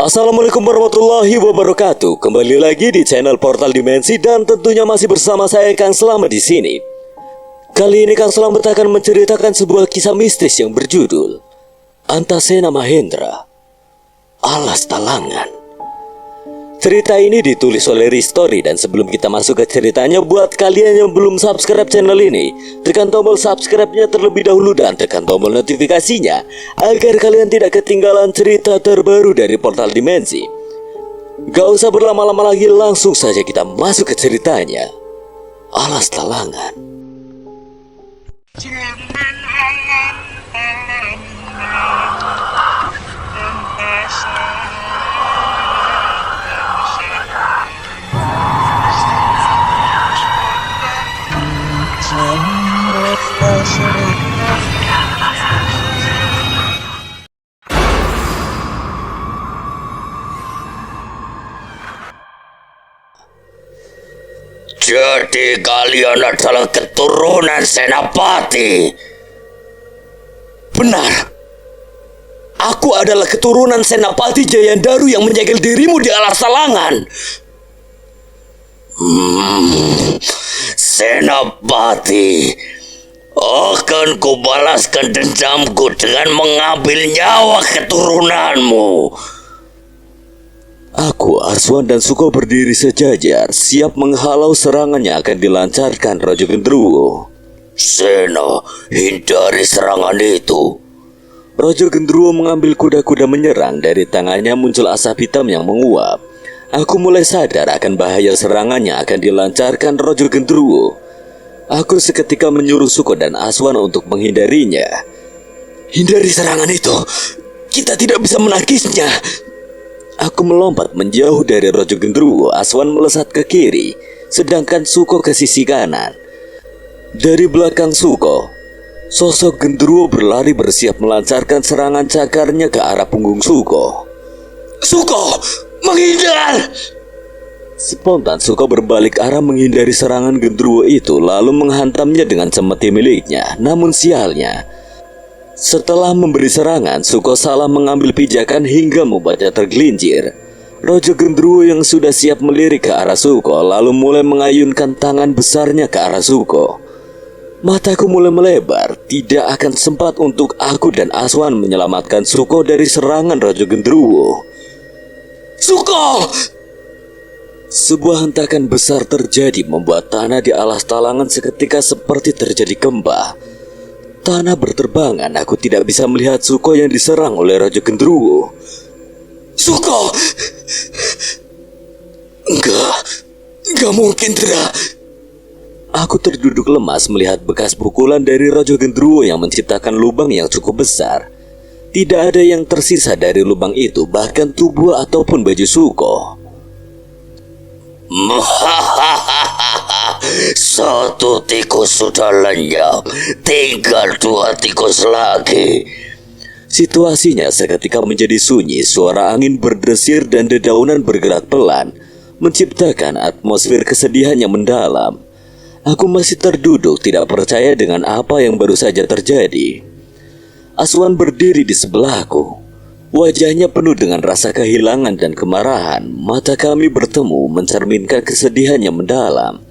Assalamualaikum warahmatullahi wabarakatuh. Kembali lagi di channel Portal Dimensi dan tentunya masih bersama saya Kang Slamet di sini. Kali ini Kang Slamet akan menceritakan sebuah kisah mistis yang berjudul Antasena Mahendra, Alas Talangan. Cerita ini ditulis oleh Ristori, dan sebelum kita masuk ke ceritanya, buat kalian yang belum subscribe channel ini, tekan tombol subscribe-nya terlebih dahulu dan tekan tombol notifikasinya agar kalian tidak ketinggalan cerita terbaru dari Portal Dimensi. Gak usah berlama-lama lagi, langsung saja kita masuk ke ceritanya. Alas Talangan. Jadi kalian adalah keturunan Senapati. Benar. Aku adalah keturunan Senapati Jayandaru yang menyegel dirimu di Alas Talangan. Senapati, akan kubalaskan dendamku dengan mengambil nyawa keturunanmu. Aku, Arswan, dan Suko berdiri sejajar, siap menghalau serangan yang akan dilancarkan Raja Gendruwo. Sena, hindari serangan itu. Raja Gendruwo mengambil kuda-kuda menyerang. Dari tangannya muncul asap hitam yang menguap. Aku mulai sadar akan bahaya serangan yang akan dilancarkan Raja Gendruwo. Aku seketika menyuruh Suko dan Aswan untuk menghindarinya. Hindari serangan itu. Kita tidak bisa menangkisnya. Aku melompat menjauh dari Raja Gendruwo. Aswan melesat ke kiri, sedangkan Suko ke sisi kanan. Dari belakang Suko, sosok Gendruwo berlari bersiap melancarkan serangan cakarnya ke arah punggung Suko. Suko, menghindar! Spontan Suko berbalik arah menghindari serangan Gendruwo itu, lalu menghantamnya dengan cemeti miliknya. Namun sialnya, setelah memberi serangan, Suko salah mengambil pijakan hingga membuatnya tergelincir. Raja Gendruwo yang sudah siap melirik ke arah Suko lalu mulai mengayunkan tangan besarnya ke arah Suko. Mataku mulai melebar. Tidak akan sempat untuk aku dan Aswan menyelamatkan Suko dari serangan Raja Gendruwo. Suko! Sebuah hentakan besar terjadi, membuat tanah di Alas Talangan seketika seperti terjadi gempa. Tanah berterbangan. Aku tidak bisa melihat Suko yang diserang oleh Raja Gendruwo. Suko! Enggak mungkin, Dra. Aku terduduk lemas melihat bekas pukulan dari Raja Gendruwo yang menciptakan lubang yang cukup besar. Tidak ada yang tersisa dari lubang itu, bahkan tubuh ataupun baju Suko. Satu tikus sudah lenyap, tinggal 2 tikus lagi. Situasinya seketika menjadi sunyi. Suara angin berdesir dan dedaunan bergerak pelan, menciptakan atmosfer kesedihan yang mendalam. Aku masih terduduk, tidak percaya dengan apa yang baru saja terjadi. Aswan berdiri di sebelahku. Wajahnya penuh dengan rasa kehilangan dan kemarahan. Mata kami bertemu, mencerminkan kesedihan yang mendalam.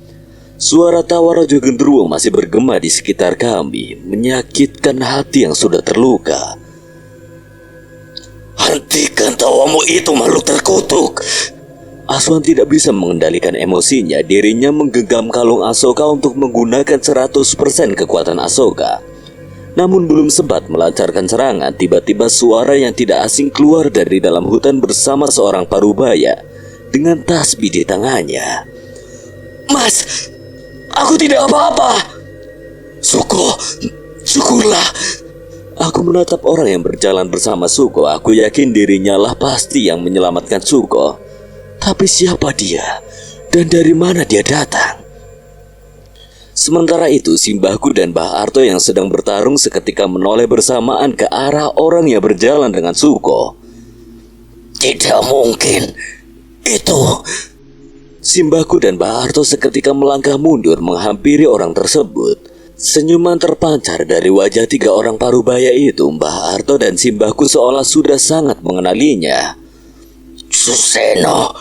Suara tawa Raja Gendruwo masih bergema di sekitar kami, menyakitkan hati yang sudah terluka. Hentikan tawamu itu, makhluk terkutuk. Aswan tidak bisa mengendalikan emosinya. Dirinya menggenggam kalung Asoka untuk menggunakan 100% kekuatan Asoka. Namun belum sempat melancarkan serangan, tiba-tiba suara yang tidak asing keluar dari dalam hutan bersama seorang parubaya dengan tasbih di tangannya. Mas, aku tidak apa-apa. Suko, syukurlah. Aku menatap orang yang berjalan bersama Suko. Aku yakin dirinya lah pasti yang menyelamatkan Suko. Tapi siapa dia? Dan dari mana dia datang? Sementara itu, Simbahku dan Mbah Arto yang sedang bertarung seketika menoleh bersamaan ke arah orang yang berjalan dengan Suko. Tidak mungkin. Itu... Simbahku dan Mbah Arto seketika melangkah mundur menghampiri orang tersebut. Senyuman terpancar dari wajah 3 orang parubaya itu. Mbah Arto dan Simbahku seolah sudah sangat mengenalinya. Suseno,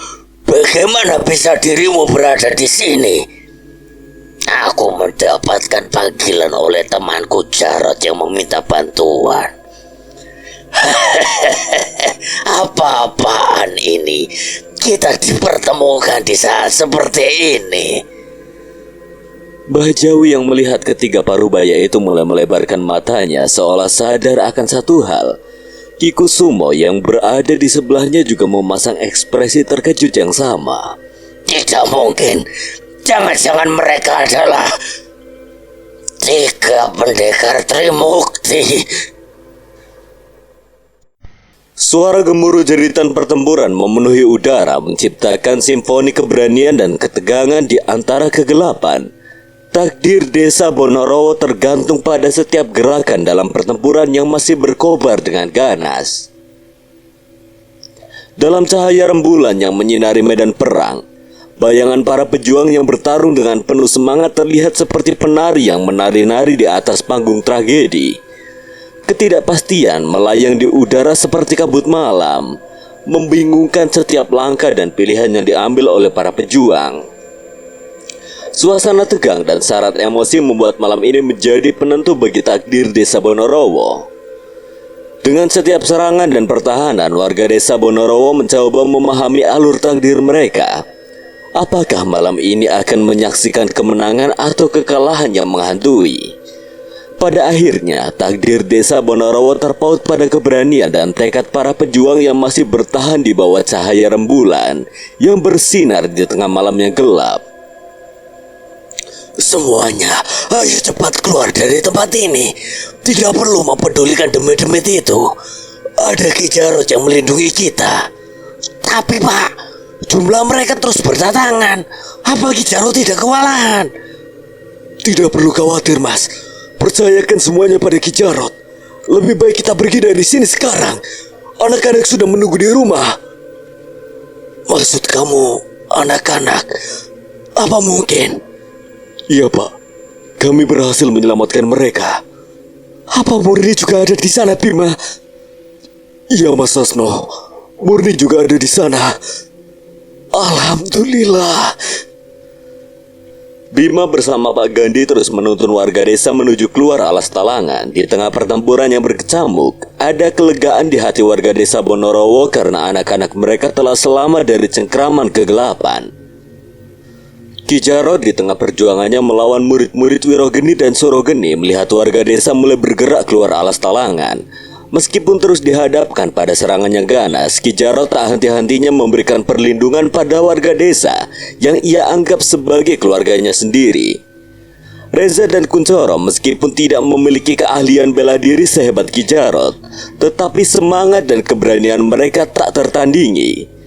bagaimana bisa dirimu berada di sini? Aku mendapatkan panggilan oleh temanku Jarod yang meminta bantuan. Apa-apaan ini? Kita dipertemukan di saat seperti ini. Mbah Jawi yang melihat ketiga parubaya itu mulai melebarkan matanya seolah sadar akan satu hal. Ki Kusumo yang berada di sebelahnya juga memasang ekspresi terkejut yang sama. Tidak mungkin. Jangan-jangan mereka adalah tiga pendekar Trimukti. Suara gemuruh jeritan pertempuran memenuhi udara, menciptakan simfoni keberanian dan ketegangan di antara kegelapan. Takdir desa Bonorowo tergantung pada setiap gerakan dalam pertempuran yang masih berkobar dengan ganas. Dalam cahaya rembulan yang menyinari medan perang, bayangan para pejuang yang bertarung dengan penuh semangat terlihat seperti penari yang menari-nari di atas panggung tragedi. Ketidakpastian melayang di udara seperti kabut malam, membingungkan setiap langkah dan pilihan yang diambil oleh para pejuang. Suasana tegang dan syarat emosi membuat malam ini menjadi penentu bagi takdir desa Bonorowo. Dengan setiap serangan dan pertahanan, warga desa Bonorowo mencoba memahami alur takdir mereka. Apakah malam ini akan menyaksikan kemenangan atau kekalahan yang menghantui? Pada akhirnya, takdir desa Bonorowo terpaut pada keberanian dan tekad para pejuang yang masih bertahan di bawah cahaya rembulan yang bersinar di tengah malam yang gelap. Semuanya, ayo cepat keluar dari tempat ini. Tidak perlu mempedulikan demit-demit itu. Ada Ki Jarod yang melindungi kita. Tapi Pak, jumlah mereka terus berdatangan. Apa Ki Jarod tidak kewalahan? Tidak perlu khawatir, Mas. Percayakan semuanya pada Ki Jarod. Lebih baik kita pergi dari sini sekarang. Anak-anak sudah menunggu di rumah. Maksud kamu anak-anak? Apa mungkin? Iya, Pak. Kami berhasil menyelamatkan mereka. Apa Murni juga ada di sana, Bima? Iya, Mas Sasno. Murni juga ada di sana. Alhamdulillah. Bima bersama Pak Gandhi terus menuntun warga desa menuju keluar alas talangan. Di tengah pertempuran yang berkecamuk, ada kelegaan di hati warga desa Bonorowo karena anak-anak mereka telah selamat dari cengkraman kegelapan. Ki Jarod di tengah perjuangannya melawan murid-murid Wirogeni dan Surogeni melihat warga desa mulai bergerak keluar alas talangan. Meskipun terus dihadapkan pada serangan yang ganas, Ki Jarod tak henti-hentinya memberikan perlindungan pada warga desa yang ia anggap sebagai keluarganya sendiri. Reza dan Kuncoro meskipun tidak memiliki keahlian bela diri sehebat Ki Jarod, tetapi semangat dan keberanian mereka tak tertandingi.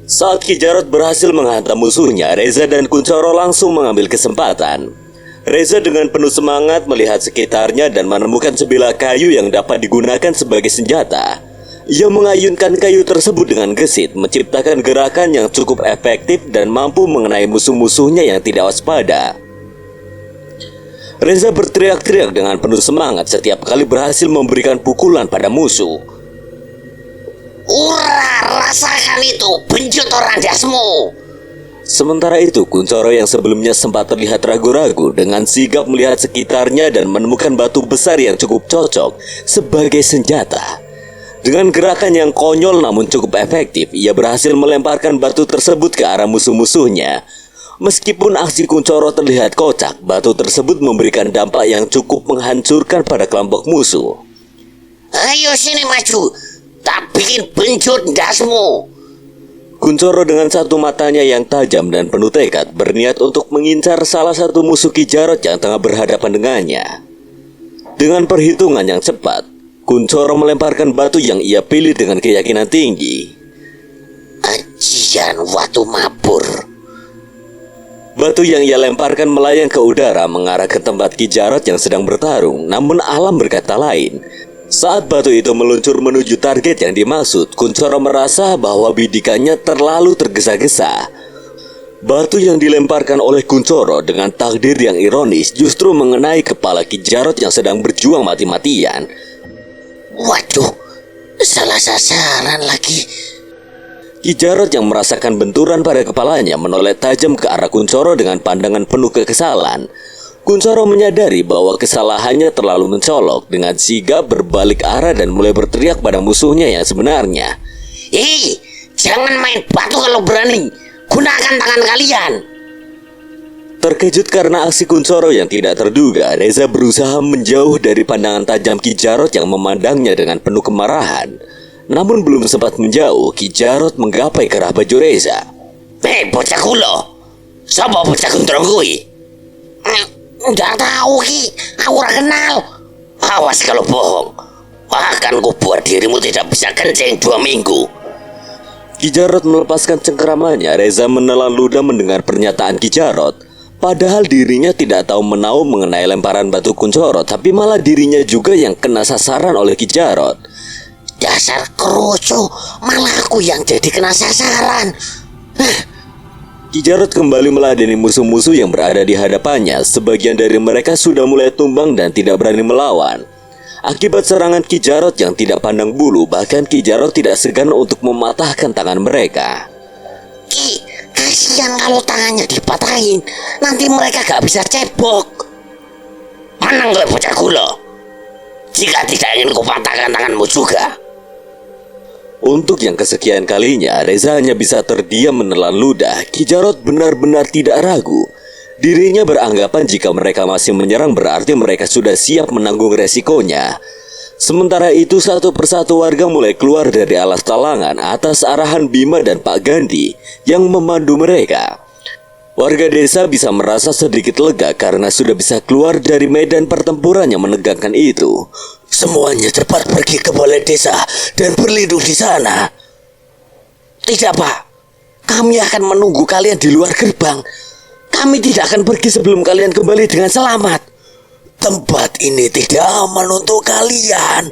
Saat Ki Jarod berhasil menghantam musuhnya, Reza dan Kuncoro langsung mengambil kesempatan. Reza dengan penuh semangat melihat sekitarnya dan menemukan sebilah kayu yang dapat digunakan sebagai senjata. Ia mengayunkan kayu tersebut dengan gesit, menciptakan gerakan yang cukup efektif dan mampu mengenai musuh-musuhnya yang tidak waspada. Reza berteriak-teriak dengan penuh semangat setiap kali berhasil memberikan pukulan pada musuh. Ura, rasakan itu, benjut orang dasmu. Sementara itu, Kuncoro yang sebelumnya sempat terlihat ragu-ragu dengan sigap melihat sekitarnya dan menemukan batu besar yang cukup cocok sebagai senjata. Dengan gerakan yang konyol namun cukup efektif, ia berhasil melemparkan batu tersebut ke arah musuh-musuhnya. Meskipun aksi Kuncoro terlihat kocak, batu tersebut memberikan dampak yang cukup menghancurkan pada kelompok musuh. Ayo sini maju, tak bikin benjut dasmu. Kuncoro dengan satu matanya yang tajam dan penuh tekad berniat untuk mengincar salah satu musuh Ki Jarod yang tengah berhadapan dengannya. Dengan perhitungan yang cepat, Kuncoro melemparkan batu yang ia pilih dengan keyakinan tinggi. Ajian watu mabur. Batu yang ia lemparkan melayang ke udara mengarah ke tempat Ki Jarod yang sedang bertarung, namun alam berkata lain. Saat batu itu meluncur menuju target yang dimaksud, Kuncoro merasa bahwa bidikannya terlalu tergesa-gesa. Batu yang dilemparkan oleh Kuncoro dengan takdir yang ironis justru mengenai kepala Ki Jarod yang sedang berjuang mati-matian. Waduh, salah sasaran lagi. Ki Jarot yang merasakan benturan pada kepalanya menoleh tajam ke arah Kuncoro dengan pandangan penuh kekesalan. Kuncoro menyadari bahwa kesalahannya terlalu mencolok. Dengan sigap berbalik arah dan mulai berteriak pada musuhnya yang sebenarnya. Hei, jangan main batu kalau berani. Gunakan tangan kalian. Terkejut karena aksi Kuncoro yang tidak terduga, Reza berusaha menjauh dari pandangan tajam Ki Jarot yang memandangnya dengan penuh kemarahan. Namun belum sempat menjauh, Ki Jarot menggapai ke arah baju Reza. Hei, bocah kulo. Sapa bocah gondrong kuwi? Nggak tahu, Ki. Aku ora kenal. Awas kalau bohong. Akan ku buat dirimu tidak bisa kencing 2 minggu. Ki Jarot melepaskan cengkeramannya. Reza menelan ludah mendengar pernyataan Ki Jarot. Padahal dirinya tidak tahu menahu mengenai lemparan batu Kuncoro, tapi malah dirinya juga yang kena sasaran oleh Ki Jarot. Dasar kerucu, malah aku yang jadi kena sasaran. Ki Jarot kembali meladeni musuh-musuh yang berada di hadapannya. Sebagian dari mereka sudah mulai tumbang dan tidak berani melawan. Akibat serangan Ki Jarot yang tidak pandang bulu, bahkan Ki Jarot tidak segan untuk mematahkan tangan mereka. Ki, kasihan kalau tangannya dipatahin. Nanti mereka gak bisa cebok. Menang gue bocah kulo. Jika tidak ingin kupatahkan tanganmu juga. Untuk yang kesekian kalinya, Reza hanya bisa terdiam menelan ludah. Ki Jarot benar-benar tidak ragu. Dirinya beranggapan jika mereka masih menyerang berarti mereka sudah siap menanggung resikonya. Sementara itu satu persatu warga mulai keluar dari alas talangan atas arahan Bima dan Pak Gandhi yang memandu mereka. Warga desa bisa merasa sedikit lega karena sudah bisa keluar dari medan pertempuran yang menegangkan itu. Semuanya cepat pergi ke balai desa dan berlindung di sana. Tidak, Pak. Kami akan menunggu kalian di luar gerbang. Kami tidak akan pergi sebelum kalian kembali dengan selamat. Tempat ini tidak aman untuk kalian.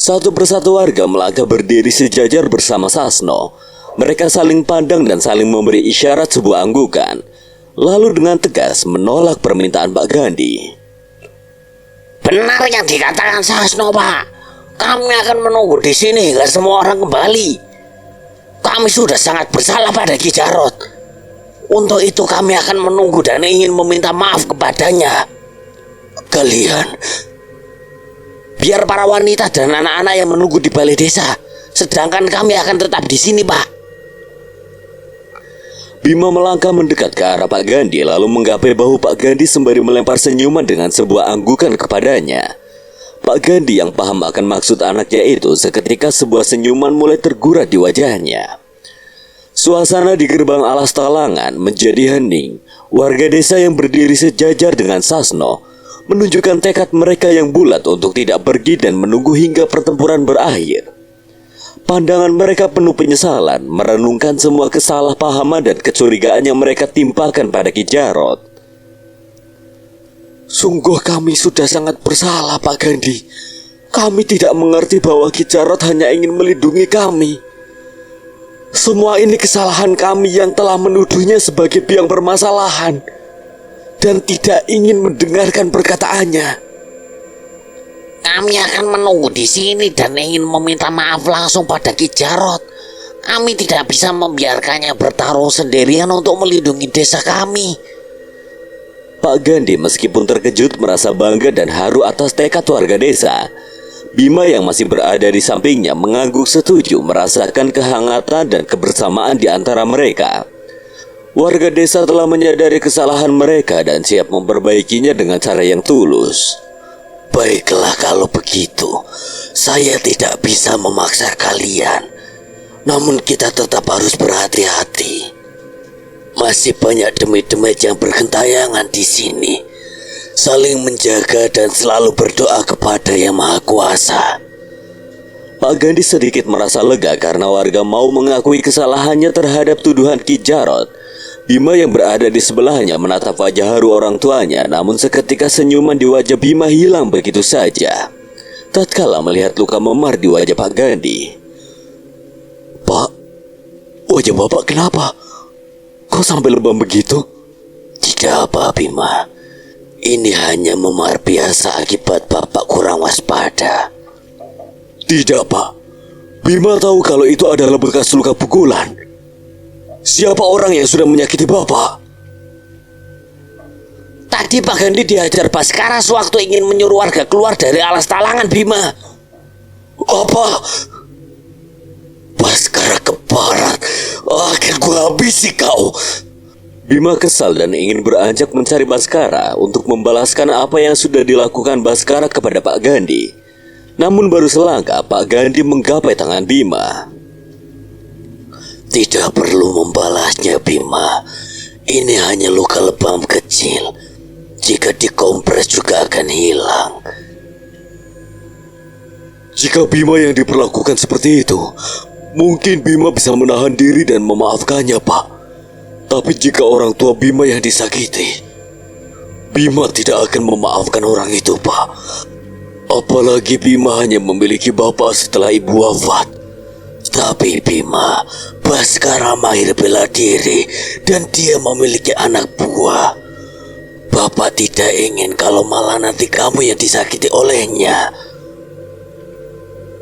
Satu persatu warga melangkah berdiri sejajar bersama Sasno. Mereka saling pandang dan saling memberi isyarat sebuah anggukan. Lalu dengan tegas menolak permintaan Pak Gandhi. Benar yang dikatakan Sasno, Pak. Kami akan menunggu di sini hingga semua orang kembali. Kami sudah sangat bersalah pada Ki Jarot. Untuk itu kami akan menunggu dan ingin meminta maaf kepadanya. Kalian, biar para wanita dan anak-anak yang menunggu di balai desa, sedangkan kami akan tetap di sini, Pak. Bima melangkah mendekat ke arah Pak Gandhi lalu menggapai bahu Pak Gandhi sembari melempar senyuman dengan sebuah anggukan kepadanya. Pak Gandhi yang paham akan maksud anaknya itu seketika sebuah senyuman mulai tergurat di wajahnya. Suasana di gerbang alas talangan menjadi hening. Warga desa yang berdiri sejajar dengan Sasno menunjukkan tekad mereka yang bulat untuk tidak pergi dan menunggu hingga pertempuran berakhir. Pandangan mereka penuh penyesalan, merenungkan semua kesalahpahaman dan kecurigaan yang mereka timpakan pada Ki Jarot. Sungguh kami sudah sangat bersalah, Pak Gandhi. Kami tidak mengerti bahwa Ki Jarot hanya ingin melindungi kami. Semua ini kesalahan kami yang telah menuduhnya sebagai biang permasalahan dan tidak ingin mendengarkan perkataannya. Kami akan menunggu di sini dan ingin meminta maaf langsung pada Ki Jarot. Kami tidak bisa membiarkannya bertarung sendirian untuk melindungi desa kami. Pak Gandhi meskipun terkejut merasa bangga dan haru atas tekad warga desa. Bima yang masih berada di sampingnya mengangguk setuju merasakan kehangatan dan kebersamaan di antara mereka. Warga desa telah menyadari kesalahan mereka dan siap memperbaikinya dengan cara yang tulus. Baiklah kalau begitu, saya tidak bisa memaksa kalian. Namun kita tetap harus berhati-hati. Masih banyak demit-demit yang bergentayangan di sini. Saling menjaga dan selalu berdoa kepada Yang Maha Kuasa. Pak Gandhi sedikit merasa lega karena warga mau mengakui kesalahannya terhadap tuduhan Ki Jarot. Bima yang berada di sebelahnya menatap wajah haru orang tuanya, namun seketika senyuman di wajah Bima hilang begitu saja. Tatkala melihat luka memar di wajah Pak Gandhi. Pak, wajah Bapak kenapa? Kok sampai lebam begitu? Tidak apa, Bima. Ini hanya memar biasa akibat Bapak kurang waspada. Tidak, Pak. Bima tahu kalau itu adalah bekas luka pukulan. Siapa orang yang sudah menyakiti Bapak? Tadi Pak Gandhi dihajar Baskara sewaktu ingin menyuruh warga keluar dari alas talangan, Bima. Apa? Baskara keparat. Akan gua habisi kau. Bima kesal dan ingin beranjak mencari Baskara untuk membalaskan apa yang sudah dilakukan Baskara kepada Pak Gandhi. Namun baru selangkah Pak Gandhi menggapai tangan Bima. Tidak perlu membalasnya, Bima. Ini hanya luka lebam kecil. Jika dikompres juga akan hilang. Jika Bima yang diperlakukan seperti itu, mungkin Bima bisa menahan diri dan memaafkannya, Pak. Tapi jika orang tua Bima yang disakiti, Bima tidak akan memaafkan orang itu, Pak. Apalagi Bima hanya memiliki bapak setelah ibu wafat. Tapi Bima, Baskara mahir bela diri dan dia memiliki anak buah. Bapak tidak ingin kalau malah nanti kamu yang disakiti olehnya.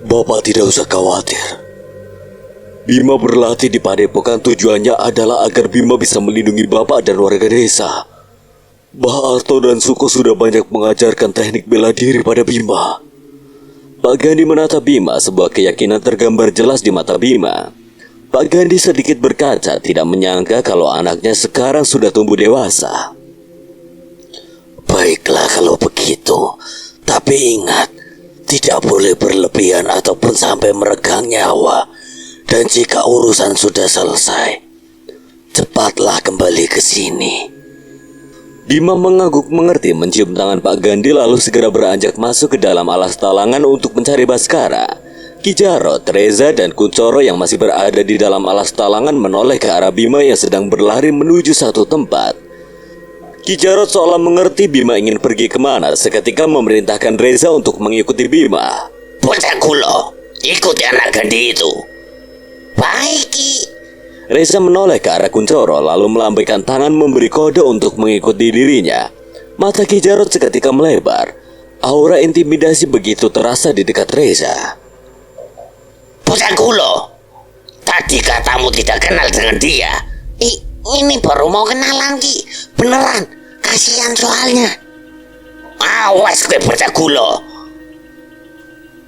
Bapak tidak usah khawatir. Bima berlatih di padepokan tujuannya adalah agar Bima bisa melindungi bapak dan warga desa. Mbah Arto dan suku sudah banyak mengajarkan teknik bela diri pada Bima. Pak Gandhi menatap Bima, sebuah keyakinan tergambar jelas di mata Bima. Pak Gandhi sedikit berkaca, tidak menyangka kalau anaknya sekarang sudah tumbuh dewasa. Baiklah kalau begitu, tapi ingat, tidak boleh berlebihan ataupun sampai meregang nyawa. Dan jika urusan sudah selesai, cepatlah kembali ke sini. Bima mengangguk mengerti, mencium tangan Pak Gandhi lalu segera beranjak masuk ke dalam alas talangan untuk mencari Baskara. Ki Jarot, Reza, dan Kuncoro yang masih berada di dalam alas talangan menoleh ke arah Bima yang sedang berlari menuju satu tempat. Ki Jarot seolah mengerti Bima ingin pergi kemana, seketika memerintahkan Reza untuk mengikuti Bima. Bocah kulo, ikuti anak Gandhi itu. Baik, Ki. Reza menoleh ke arah Kuncoro lalu melambaikan tangan memberi kode untuk mengikuti dirinya. Mata Ki Jarot seketika melebar. Aura intimidasi begitu terasa di dekat Reza. Bocah kulo, tadi katamu tidak kenal dengan dia. Ini baru mau kenalan, Ki. Beneran, kasihan soalnya. Awas gue bocah kulo.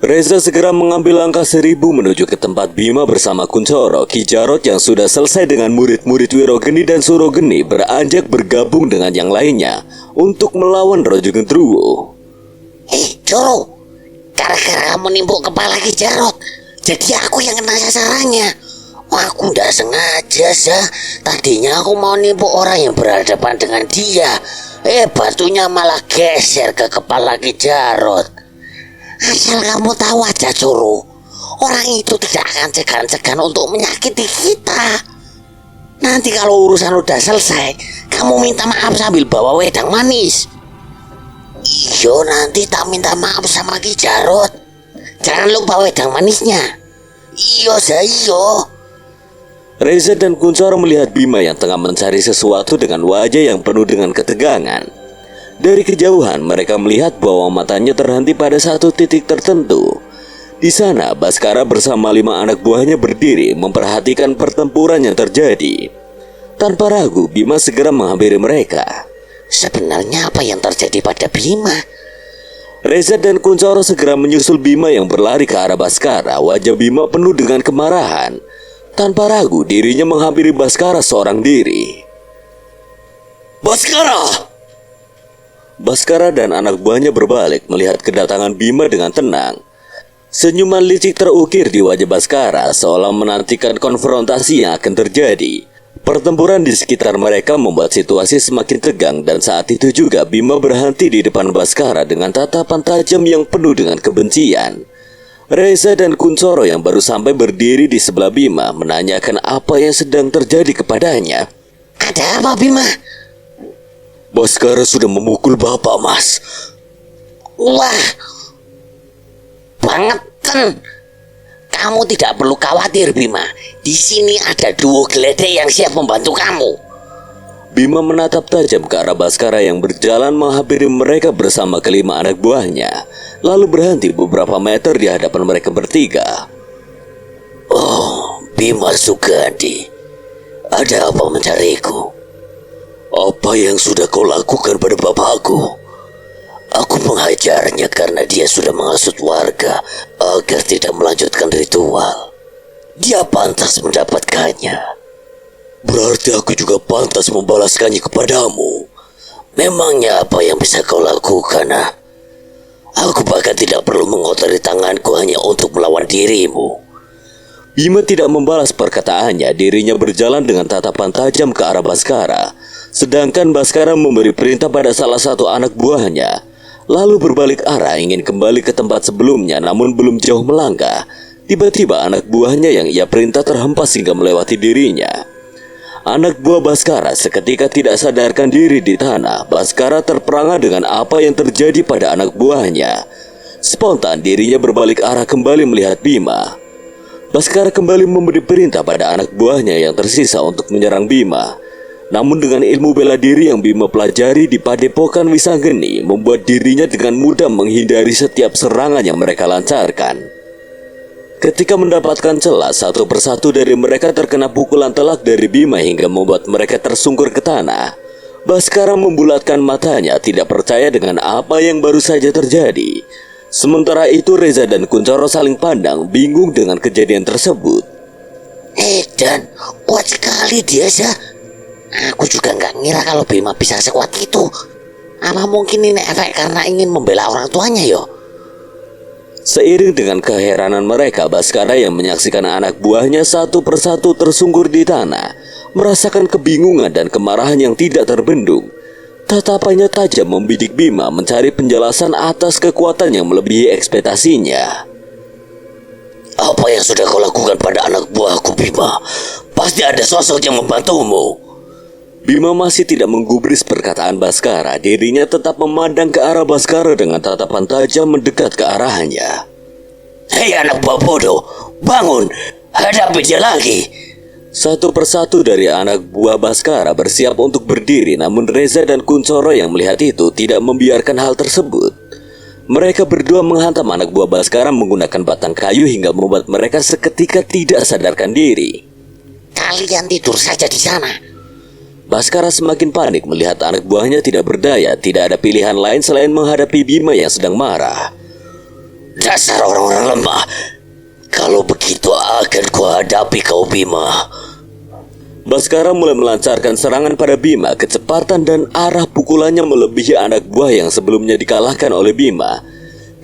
Reza segera mengambil langkah 1000 menuju ke tempat Bima bersama Kuncoro. Ki Jarot yang sudah selesai dengan murid-murid Wirogeni dan Surogeni beranjak bergabung dengan yang lainnya untuk melawan Rojo Gendruwo. Joro, gara-gara kamu nimpuk kepala Ki Jarot, jadi aku yang kena sasarannya. Aku nggak sengaja, Sah. Tadinya aku mau nimpuk orang yang berhadapan dengan dia. Batunya malah geser ke kepala Ki Jarot. Asal kamu tahu aja, Joro, orang itu tidak akan segan-segan untuk menyakiti kita. Nanti kalau urusan udah selesai, kamu minta maaf sambil bawa wedang manis. Iyo, nanti tak minta maaf sama Ki Jarot. Jangan lupa wedang manisnya. Iyo, iyo. Reza dan Kuncoro melihat Bima yang tengah mencari sesuatu dengan wajah yang penuh dengan ketegangan. Dari kejauhan mereka melihat bahwa matanya terhenti pada satu titik tertentu. Di sana Baskara bersama 5 anak buahnya berdiri memperhatikan pertempuran yang terjadi. Tanpa ragu Bima segera menghampiri mereka. Sebenarnya apa yang terjadi pada Bima? Reza dan Kuncoro segera menyusul Bima yang berlari ke arah Baskara. Wajah Bima penuh dengan kemarahan. Tanpa ragu dirinya menghampiri Baskara seorang diri. Baskara! Baskara dan anak buahnya berbalik melihat kedatangan Bima dengan tenang. Senyuman licik terukir di wajah Baskara seolah menantikan konfrontasi yang akan terjadi. Pertempuran di sekitar mereka membuat situasi semakin tegang dan saat itu juga Bima berhenti di depan Baskara dengan tatapan tajam yang penuh dengan kebencian. Reza dan Kuncoro yang baru sampai berdiri di sebelah Bima menanyakan apa yang sedang terjadi kepadanya. Ada apa, Bima? Baskara sudah memukul bapak, Mas. Wah, banget kan. Kamu tidak perlu khawatir, Bima. Di sini ada duo geledek yang siap membantu kamu. Bima menatap tajam ke arah Baskara yang berjalan menghampiri mereka bersama kelima anak buahnya, lalu berhenti beberapa meter di hadapan mereka bertiga. Oh, Bima Sugandi, ada apa mencariku? Apa yang sudah kau lakukan pada bapakku? Aku menghajarnya karena dia sudah menghasut warga agar tidak melanjutkan ritual. Dia pantas mendapatkannya. Berarti aku juga pantas membalaskannya kepadamu. Memangnya apa yang bisa kau lakukan, ah? Aku bahkan tidak perlu mengotori tanganku hanya untuk melawan dirimu. Bima tidak membalas perkataannya. Dirinya berjalan dengan tatapan tajam ke arah Baskara. Sedangkan Baskara memberi perintah pada salah satu anak buahnya. Lalu berbalik arah ingin kembali ke tempat sebelumnya, namun belum jauh melangkah. Tiba-tiba anak buahnya yang ia perintah terhempas hingga melewati dirinya. Anak buah Baskara seketika tidak sadarkan diri di tanah. Baskara terperangah dengan apa yang terjadi pada anak buahnya. Spontan dirinya berbalik arah kembali melihat Bima. Baskara kembali memberi perintah pada anak buahnya yang tersisa untuk menyerang Bima. Namun dengan ilmu bela diri yang Bima pelajari di Padepokan Wisanggeni, membuat dirinya dengan mudah menghindari setiap serangan yang mereka lancarkan. Ketika mendapatkan celah, satu persatu dari mereka terkena pukulan telak dari Bima hingga membuat mereka tersungkur ke tanah. Baskara membulatkan matanya, tidak percaya dengan apa yang baru saja terjadi. Sementara itu Reza dan Kuncoro saling pandang, bingung dengan kejadian tersebut. Dan kuat sekali dia, Zah. Aku juga nggak ngira kalau Bima bisa sekuat itu. Apa mungkin ini efek karena ingin membela orang tuanya, yo? Seiring dengan keheranan mereka, Baskara yang menyaksikan anak buahnya satu persatu tersungkur di tanah, merasakan kebingungan dan kemarahan yang tidak terbendung. Tatapannya tajam membidik Bima mencari penjelasan atas kekuatan yang melebihi ekspektasinya. Apa yang sudah kau lakukan pada anak buahku, Bima? Pasti ada sosok yang membantumu. Bima masih tidak menggubris perkataan Baskara. Dirinya tetap memandang ke arah Baskara dengan tatapan tajam mendekat ke arahnya. Hei anak buah bodoh, bangun, hadapi dia lagi. Satu persatu dari anak buah Baskara bersiap untuk berdiri, namun Reza dan Kuncoro yang melihat itu tidak membiarkan hal tersebut. Mereka berdua menghantam anak buah Baskara menggunakan batang kayu hingga membuat mereka seketika tidak sadarkan diri. Kalian tidur saja di sana. Baskara semakin panik melihat anak buahnya tidak berdaya. Tidak ada pilihan lain selain menghadapi Bima yang sedang marah. Dasar orang-orang lemah. Kalau begitu akan kuhadapi kau, Bima. Baskara mulai melancarkan serangan pada Bima. Kecepatan dan arah pukulannya melebihi anak buah yang sebelumnya dikalahkan oleh Bima.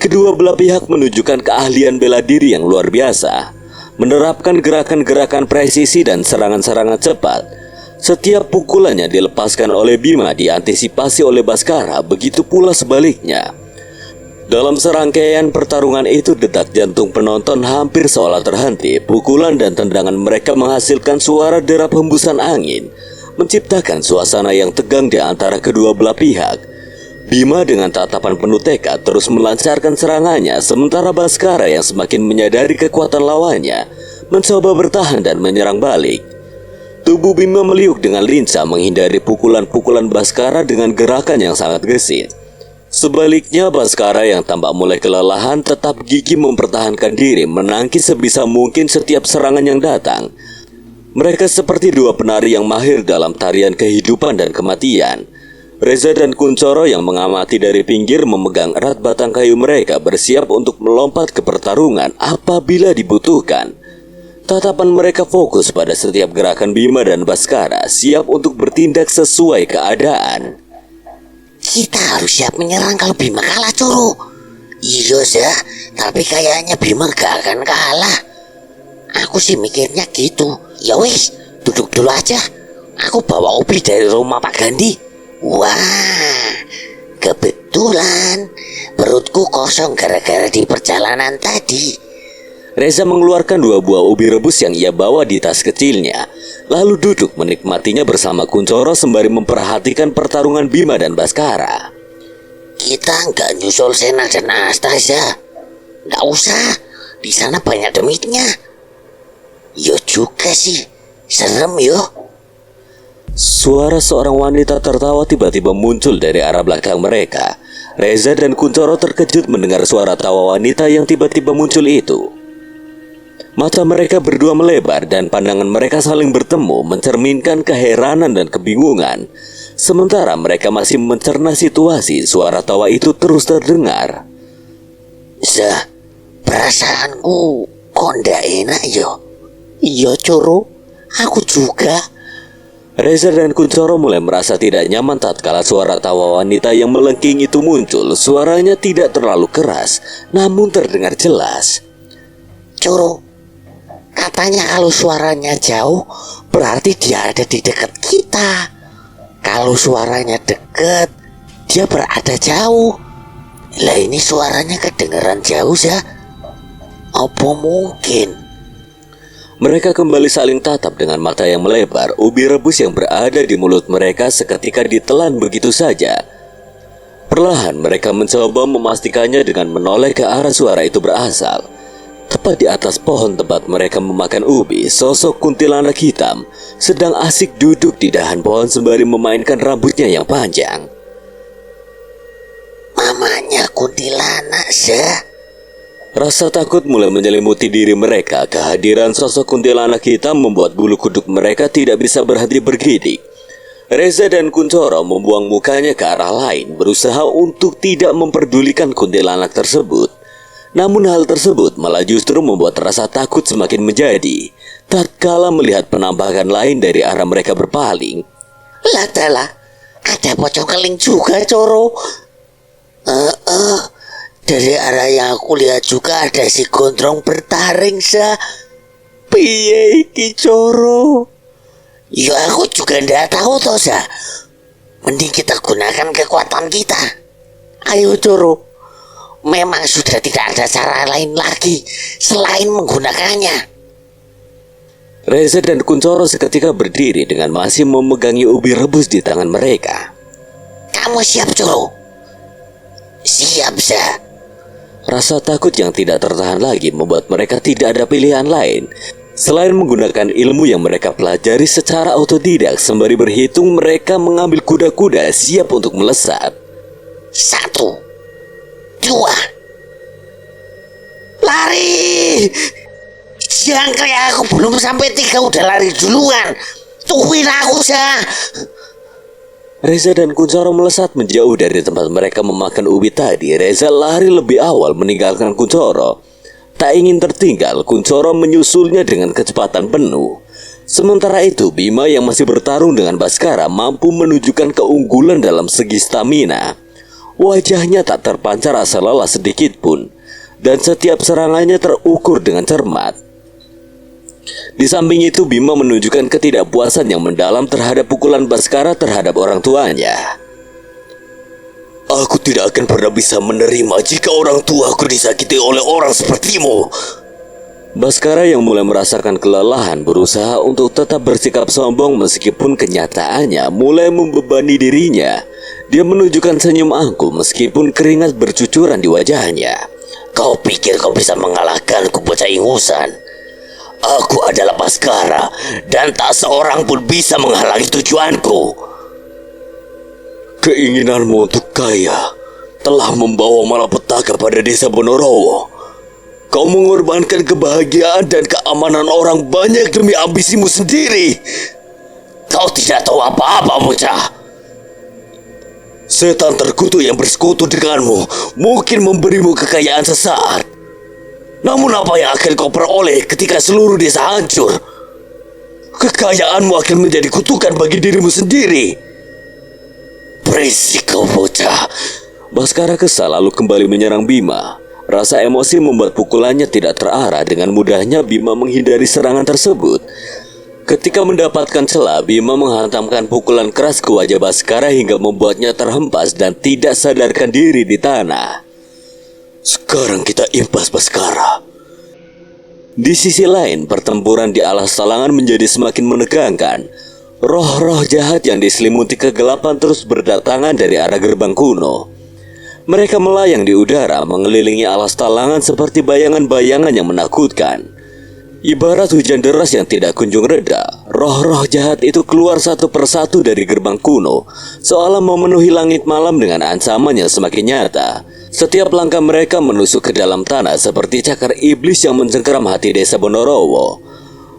Kedua belah pihak menunjukkan keahlian bela diri yang luar biasa, menerapkan gerakan-gerakan presisi dan serangan-serangan cepat. Setiap pukulannya dilepaskan oleh Bima diantisipasi oleh Baskara, begitu pula sebaliknya. Dalam serangkaian pertarungan itu, detak jantung penonton hampir seolah terhenti. Pukulan dan tendangan mereka menghasilkan suara derap hembusan angin, menciptakan suasana yang tegang di antara kedua belah pihak. Bima dengan tatapan penuh tekad terus melancarkan serangannya, sementara Baskara yang semakin menyadari kekuatan lawannya mencoba bertahan dan menyerang balik. Tubuh Bima meliuk dengan lincah menghindari pukulan-pukulan Baskara dengan gerakan yang sangat gesit. Sebaliknya, Baskara yang tampak mulai kelelahan tetap gigih mempertahankan diri, menangkis sebisa mungkin setiap serangan yang datang. Mereka seperti dua penari yang mahir dalam tarian kehidupan dan kematian. Reza dan Kuncoro yang mengamati dari pinggir memegang erat batang kayu mereka, bersiap untuk melompat ke pertarungan apabila dibutuhkan. Tatapan mereka fokus pada setiap gerakan Bima dan Baskara, siap untuk bertindak sesuai keadaan. Kita harus siap menyerang kalau Bima kalah, Coro. Iya, Zah, tapi kayaknya Bima gak akan kalah. Aku sih mikirnya gitu. Ya wis, duduk dulu aja. Aku bawa ubi dari rumah Pak Gandhi. Wah, kebetulan perutku kosong gara-gara di perjalanan tadi. Reza mengeluarkan dua buah ubi rebus yang ia bawa di tas kecilnya, lalu duduk menikmatinya bersama Kuncoro sembari memperhatikan pertarungan Bima dan Baskara. Kita nggak nyusul Sena dan Astaza. Nggak usah, di sana banyak demitnya. Yo juga sih, serem yo. Suara seorang wanita tertawa tiba-tiba muncul dari arah belakang mereka. Reza dan Kuncoro terkejut mendengar suara tawa wanita yang tiba-tiba muncul itu. Mata mereka berdua melebar dan pandangan mereka saling bertemu mencerminkan keheranan dan kebingungan. Sementara mereka masih mencerna situasi, suara tawa itu terus terdengar. Perasaanku kok ndak enak yo. Iya Coro, aku juga. Reza dan Kuncoro mulai merasa tidak nyaman tatkala suara tawa wanita yang melengking itu muncul. Suaranya tidak terlalu keras, namun terdengar jelas. Coro, katanya kalau suaranya jauh berarti dia ada di dekat kita. Kalau suaranya dekat, dia berada jauh. Lah ini suaranya kedengaran jauh ya. Apa mungkin? Mereka kembali saling tatap dengan mata yang melebar. Ubi rebus yang berada di mulut mereka seketika ditelan begitu saja. Perlahan mereka mencoba memastikannya dengan menoleh ke arah suara itu berasal. Tepat di atas pohon tempat mereka memakan ubi, sosok kuntilanak hitam sedang asik duduk di dahan pohon sembari memainkan rambutnya yang panjang. Mamanya kuntilanak sih. Rasa takut mulai menyelimuti diri mereka. Kehadiran sosok kuntilanak hitam membuat bulu kuduk mereka tidak bisa berhenti bergidik. Reza dan Kuncoro membuang mukanya ke arah lain, berusaha untuk tidak memperdulikan kuntilanak tersebut. Namun hal tersebut malah justru membuat rasa takut semakin menjadi tatkala melihat penampakan lain dari arah mereka berpaling. Lah, ada pocong keling juga, Coro. Dari arah yang aku lihat juga ada si gondrong bertaring sa. Piye iki Coro? Ya aku juga ndak tahu toh sa. Mending kita gunakan kekuatan kita. Ayo Coro. Memang sudah tidak ada cara lain lagi selain menggunakannya. Reza dan Kuncoro seketika berdiri dengan masih memegangi ubi rebus di tangan mereka. Kamu siap Coro? Siap sa. Rasa takut yang tidak tertahan lagi membuat mereka tidak ada pilihan lain selain menggunakan ilmu yang mereka pelajari secara otodidak. Sembari berhitung, mereka mengambil kuda-kuda siap untuk melesat. 1, 2, lari! Jangan kayak aku belum sampai 3 udah lari duluan. Tungguin aku sa. Reza dan Kuncoro melesat menjauh dari tempat mereka memakan ubi tadi. Reza lari lebih awal meninggalkan Kuncoro. Tak ingin tertinggal, Kuncoro menyusulnya dengan kecepatan penuh. Sementara itu, Bima yang masih bertarung dengan Baskara mampu menunjukkan keunggulan dalam segi stamina. Wajahnya tak terpancar rasa lelah sedikit pun, dan setiap serangannya terukur dengan cermat. Di samping itu, Bima menunjukkan ketidakpuasan yang mendalam terhadap pukulan Baskara terhadap orang tuanya. Aku tidak akan pernah bisa menerima jika orang tuaku disakiti oleh orang sepertimu. Baskara yang mulai merasakan kelelahan berusaha untuk tetap bersikap sombong meskipun kenyataannya mulai membebani dirinya. Dia menunjukkan senyum angkuh meskipun keringat bercucuran di wajahnya. Kau pikir kau bisa mengalahkanku, bocah ingusan? Aku adalah Baskara dan tak seorang pun bisa menghalangi tujuanku. Keinginanmu untuk kaya telah membawa malapetaka pada desa Bonorowo. Kau mengorbankan kebahagiaan dan keamanan orang banyak demi ambisimu sendiri. Kau tidak tahu apa-apa, bocah. Setan terkutuk yang bersekutu denganmu mungkin memberimu kekayaan sesaat. Namun apa yang akan kau peroleh ketika seluruh desa hancur? Kekayaanmu akan menjadi kutukan bagi dirimu sendiri. Berisik kau bocah. Baskara kesal lalu kembali menyerang Bima. Rasa emosi membuat pukulannya tidak terarah. Dengan mudahnya Bima menghindari serangan tersebut. Ketika mendapatkan celah, Bima menghantamkan pukulan keras ke wajah Baskara hingga membuatnya terhempas dan tidak sadarkan diri di tanah. Sekarang kita impas Baskara. Di sisi lain, pertempuran di alas talangan menjadi semakin menegangkan. Roh-roh jahat yang diselimuti kegelapan terus berdatangan dari arah gerbang kuno. Mereka melayang di udara, mengelilingi alas talangan seperti bayangan-bayangan yang menakutkan. Ibarat hujan deras yang tidak kunjung reda, roh-roh jahat itu keluar satu persatu dari gerbang kuno, seolah memenuhi langit malam dengan ancaman yang semakin nyata. Setiap langkah mereka menusuk ke dalam tanah seperti cakar iblis yang mencengkeram hati desa Bonorowo.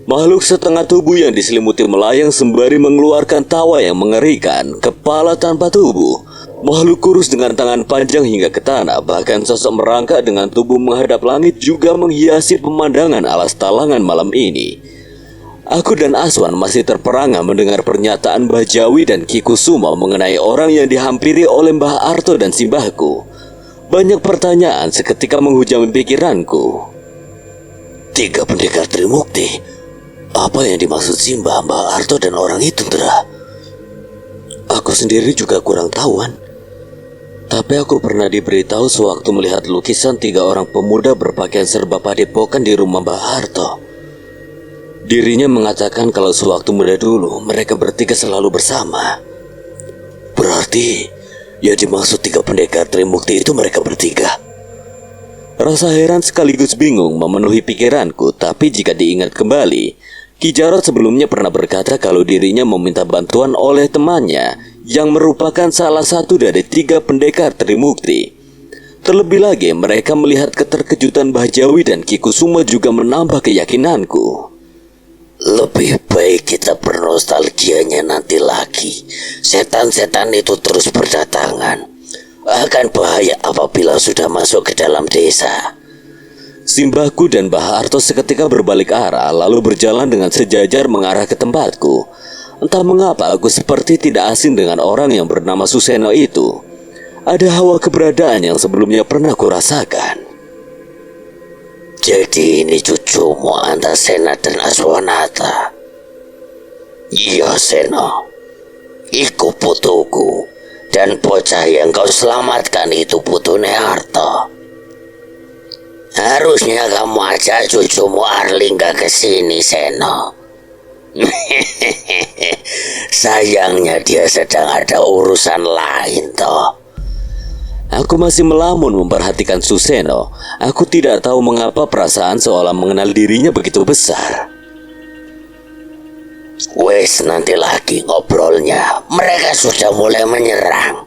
Makhluk setengah tubuh yang diselimuti melayang sembari mengeluarkan tawa yang mengerikan, kepala tanpa tubuh. Makhluk kurus dengan tangan panjang hingga ke tanah, bahkan sosok merangkak dengan tubuh menghadap langit juga menghiasi pemandangan alas talangan malam ini. Aku dan Aswan masih terperangah mendengar pernyataan Mbah Jawi dan Ki Kusuma mengenai orang yang dihampiri oleh Mbah Arto dan Simbahku. Banyak pertanyaan seketika menghujam pikiranku. 3 pendekar Trimukti. Apa yang dimaksud Simbah, Mbah Arto dan orang itu, Ndra? Aku sendiri juga kurang tahuan. Tapi aku pernah diberitahu sewaktu melihat lukisan 3 orang pemuda berpakaian serba padepokan di rumah Mbah Harto. Dirinya mengatakan kalau sewaktu muda dulu mereka bertiga selalu bersama. Berarti yang dimaksud 3 pendekar Trimukti itu mereka bertiga. Rasa heran sekaligus bingung memenuhi pikiranku, tapi jika diingat kembali, Ki Jarot sebelumnya pernah berkata kalau dirinya meminta bantuan oleh temannya yang merupakan salah satu dari 3 pendekar Trimukti. Terlebih lagi mereka melihat keterkejutan Mbah Jawi dan Ki Kusuma juga menambah keyakinanku. Lebih baik kita bernostalgianya nanti lagi. Setan-setan itu terus berdatangan. Akan bahaya apabila sudah masuk ke dalam desa. Simbahku dan Mbah Arto seketika berbalik arah lalu berjalan dengan sejajar mengarah ke tempatku. Entah mengapa aku seperti tidak asing dengan orang yang bernama Suseno itu. Ada hawa keberadaan yang sebelumnya pernah kurasakan. Jadi ini cucumu Antasena dan Aswanata. Iya Seno, iku putuku. Dan bocah yang kau selamatkan itu putune Arto. Harusnya kamu ajak cucumu Arlingga ke sini, Seno. Sayangnya dia sedang ada urusan lain toh. Aku masih melamun memperhatikan Suseno. Aku tidak tahu mengapa perasaan seolah mengenal dirinya begitu besar. Wes, nanti lagi ngobrolnya. Mereka sudah mulai menyerang.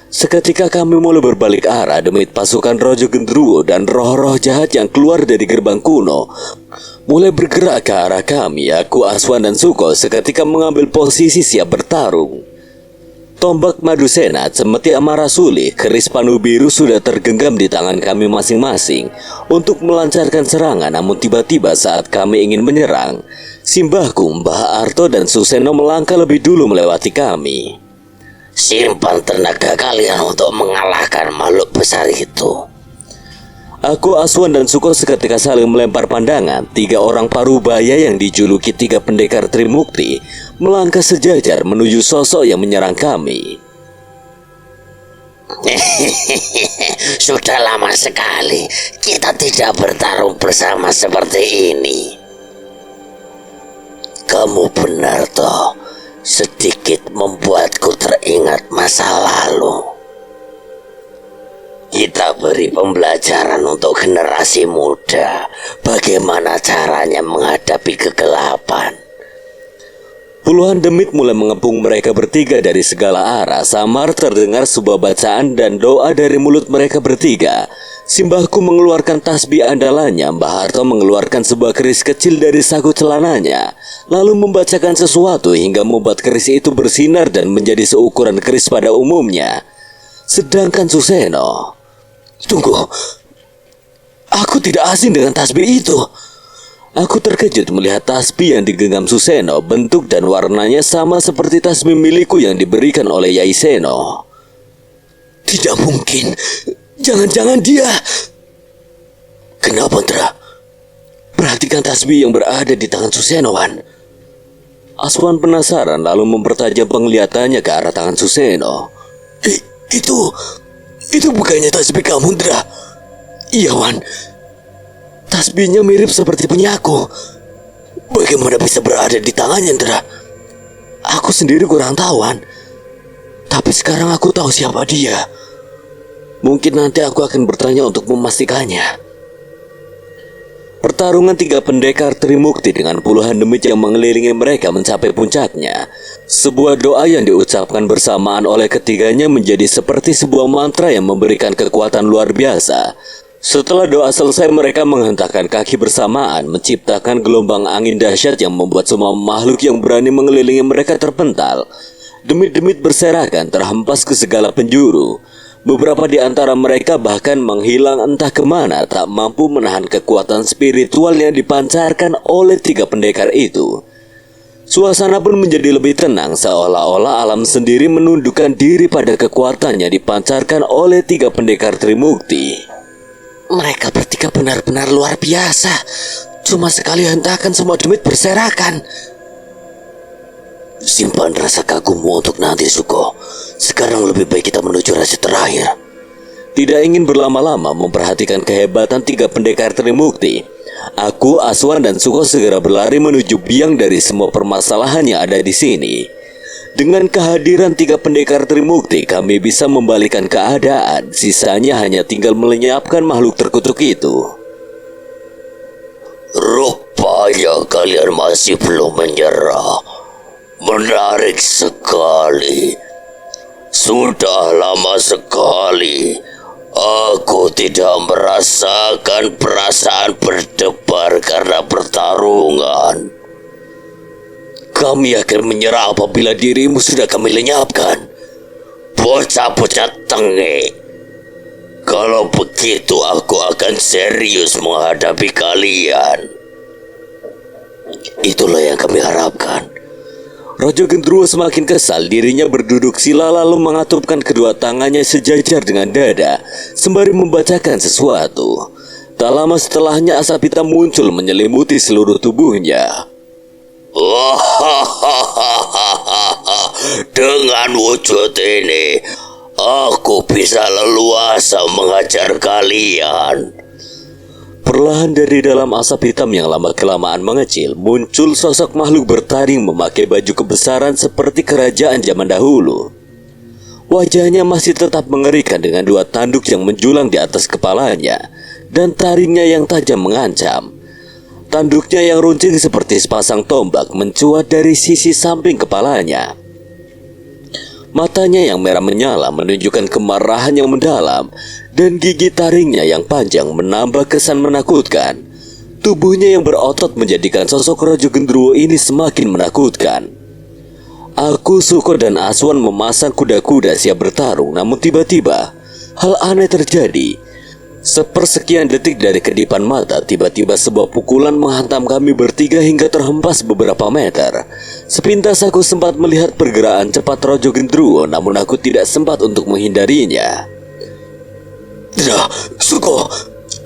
Seketika kami mulai berbalik arah demi pasukan Rojo Gendruwo dan roh-roh jahat yang keluar dari gerbang kuno mulai bergerak ke arah kami. Aku, Aswan dan Suko seketika mengambil posisi siap bertarung. Tombak Madusena, cemeti Amarasuli, keris panu biru sudah tergenggam di tangan kami masing-masing untuk melancarkan serangan. Namun tiba-tiba saat kami ingin menyerang, Simbahku, Mbah Arto dan Suseno melangkah lebih dulu melewati kami. Simpan tenaga kalian untuk mengalahkan makhluk besar itu. Aku, Aswan dan Suko seketika saling melempar pandangan. 3 orang parubaya yang dijuluki 3 pendekar Trimukti melangkah sejajar menuju sosok yang menyerang kami. Sudah lama sekali kita tidak bertarung bersama seperti ini. Kamu benar toh, sedikit membuatku teringat masa lalu. Kita beri pembelajaran untuk generasi muda bagaimana caranya menghadapi kegelapan. Puluhan demit mulai mengepung mereka bertiga dari segala arah. Samar terdengar sebuah bacaan dan doa dari mulut mereka bertiga. Simbahku mengeluarkan tasbih andalannya. Mbah Harto mengeluarkan sebuah keris kecil dari saku celananya, lalu membacakan sesuatu hingga membuat keris itu bersinar dan menjadi seukuran keris pada umumnya. Sedangkan Suseno, Tunggu, aku tidak asing dengan tasbih itu. aku terkejut melihat tasbih yang digenggam Suseno. Bentuk dan warnanya sama seperti tasbih milikku yang diberikan oleh Yai Seno. Tidak mungkin. Jangan-jangan dia. Kenapa, Ndra? Perhatikan tasbih yang berada di tangan Suseno, Wan. Aswan penasaran lalu mempertajam penglihatannya ke arah tangan Suseno. Itu bukannya tasbih kamu, Ndra? Iya, Wan. Tasbihnya mirip seperti punya aku. Bagaimana bisa berada di tangannya, Ndra? Aku sendiri kurang tahu, Wan. Tapi sekarang aku tahu siapa dia. Mungkin nanti aku akan bertanya untuk memastikannya. Pertarungan tiga pendekar Trimukti dengan puluhan demit yang mengelilingi mereka mencapai puncaknya. Sebuah doa yang diucapkan bersamaan oleh ketiganya menjadi seperti sebuah mantra yang memberikan kekuatan luar biasa. Setelah doa selesai, mereka menghentakkan kaki bersamaan, menciptakan gelombang angin dahsyat yang membuat semua makhluk yang berani mengelilingi mereka terpental. Demit-demit berserakan terhempas ke segala penjuru. Beberapa di antara mereka bahkan menghilang entah kemana, tak mampu menahan kekuatan spiritual yang dipancarkan oleh tiga pendekar itu. Suasana pun menjadi lebih tenang, seolah-olah alam sendiri menundukkan diri pada kekuatan yang dipancarkan oleh tiga pendekar Trimukti. Mereka bertiga benar-benar luar biasa. Cuma sekali hentakan semua demit berserakan. Simpan rasa kagummu untuk nanti, Suko. Sekarang lebih baik kita menuju raja terakhir. Tidak ingin berlama-lama memperhatikan kehebatan tiga pendekar Trimukti, aku, Aswan, dan Suko segera berlari menuju biang dari semua permasalahan yang ada di sini. Dengan kehadiran tiga pendekar Trimukti, kami bisa membalikan keadaan. Sisanya hanya tinggal melenyapkan makhluk terkutuk itu. Rupanya kalian masih belum menyerah. Menarik sekali. Sudah lama sekali aku tidak merasakan perasaan berdebar karena pertarungan. Kami akan menyerah apabila dirimu sudah kami lenyapkan. Bocah-bocah tengik. Kalau begitu aku akan serius menghadapi kalian. Itulah yang kami harapkan. Raja Gendruwo semakin kesal. Dirinya berduduk sila lalu mengatupkan kedua tangannya sejajar dengan dada sembari membacakan sesuatu. Tak lama setelahnya asap hitam muncul menyelimuti seluruh tubuhnya. Dengan wujud ini, aku bisa leluasa mengajar kalian. Perlahan dari dalam asap hitam yang lama-kelamaan mengecil, muncul sosok makhluk bertaring memakai baju kebesaran seperti kerajaan zaman dahulu. Wajahnya masih tetap mengerikan dengan dua tanduk yang menjulang di atas kepalanya, dan taringnya yang tajam mengancam. Tanduknya yang runcing seperti sepasang tombak mencuat dari sisi samping kepalanya. Matanya yang merah menyala menunjukkan kemarahan yang mendalam, dan gigi taringnya yang panjang menambah kesan menakutkan. Tubuhnya yang berotot menjadikan sosok Raja Gendruwo ini semakin menakutkan. Aku, Suko, dan Aswan memasang kuda-kuda siap bertarung, namun tiba-tiba hal aneh terjadi. Sepersekian detik dari kedipan mata, tiba-tiba sebuah pukulan menghantam kami bertiga hingga terhempas beberapa meter. Sepintas aku sempat melihat pergerakan cepat Raja Gendruwo, namun aku tidak sempat untuk menghindarinya. Tidak, Suko,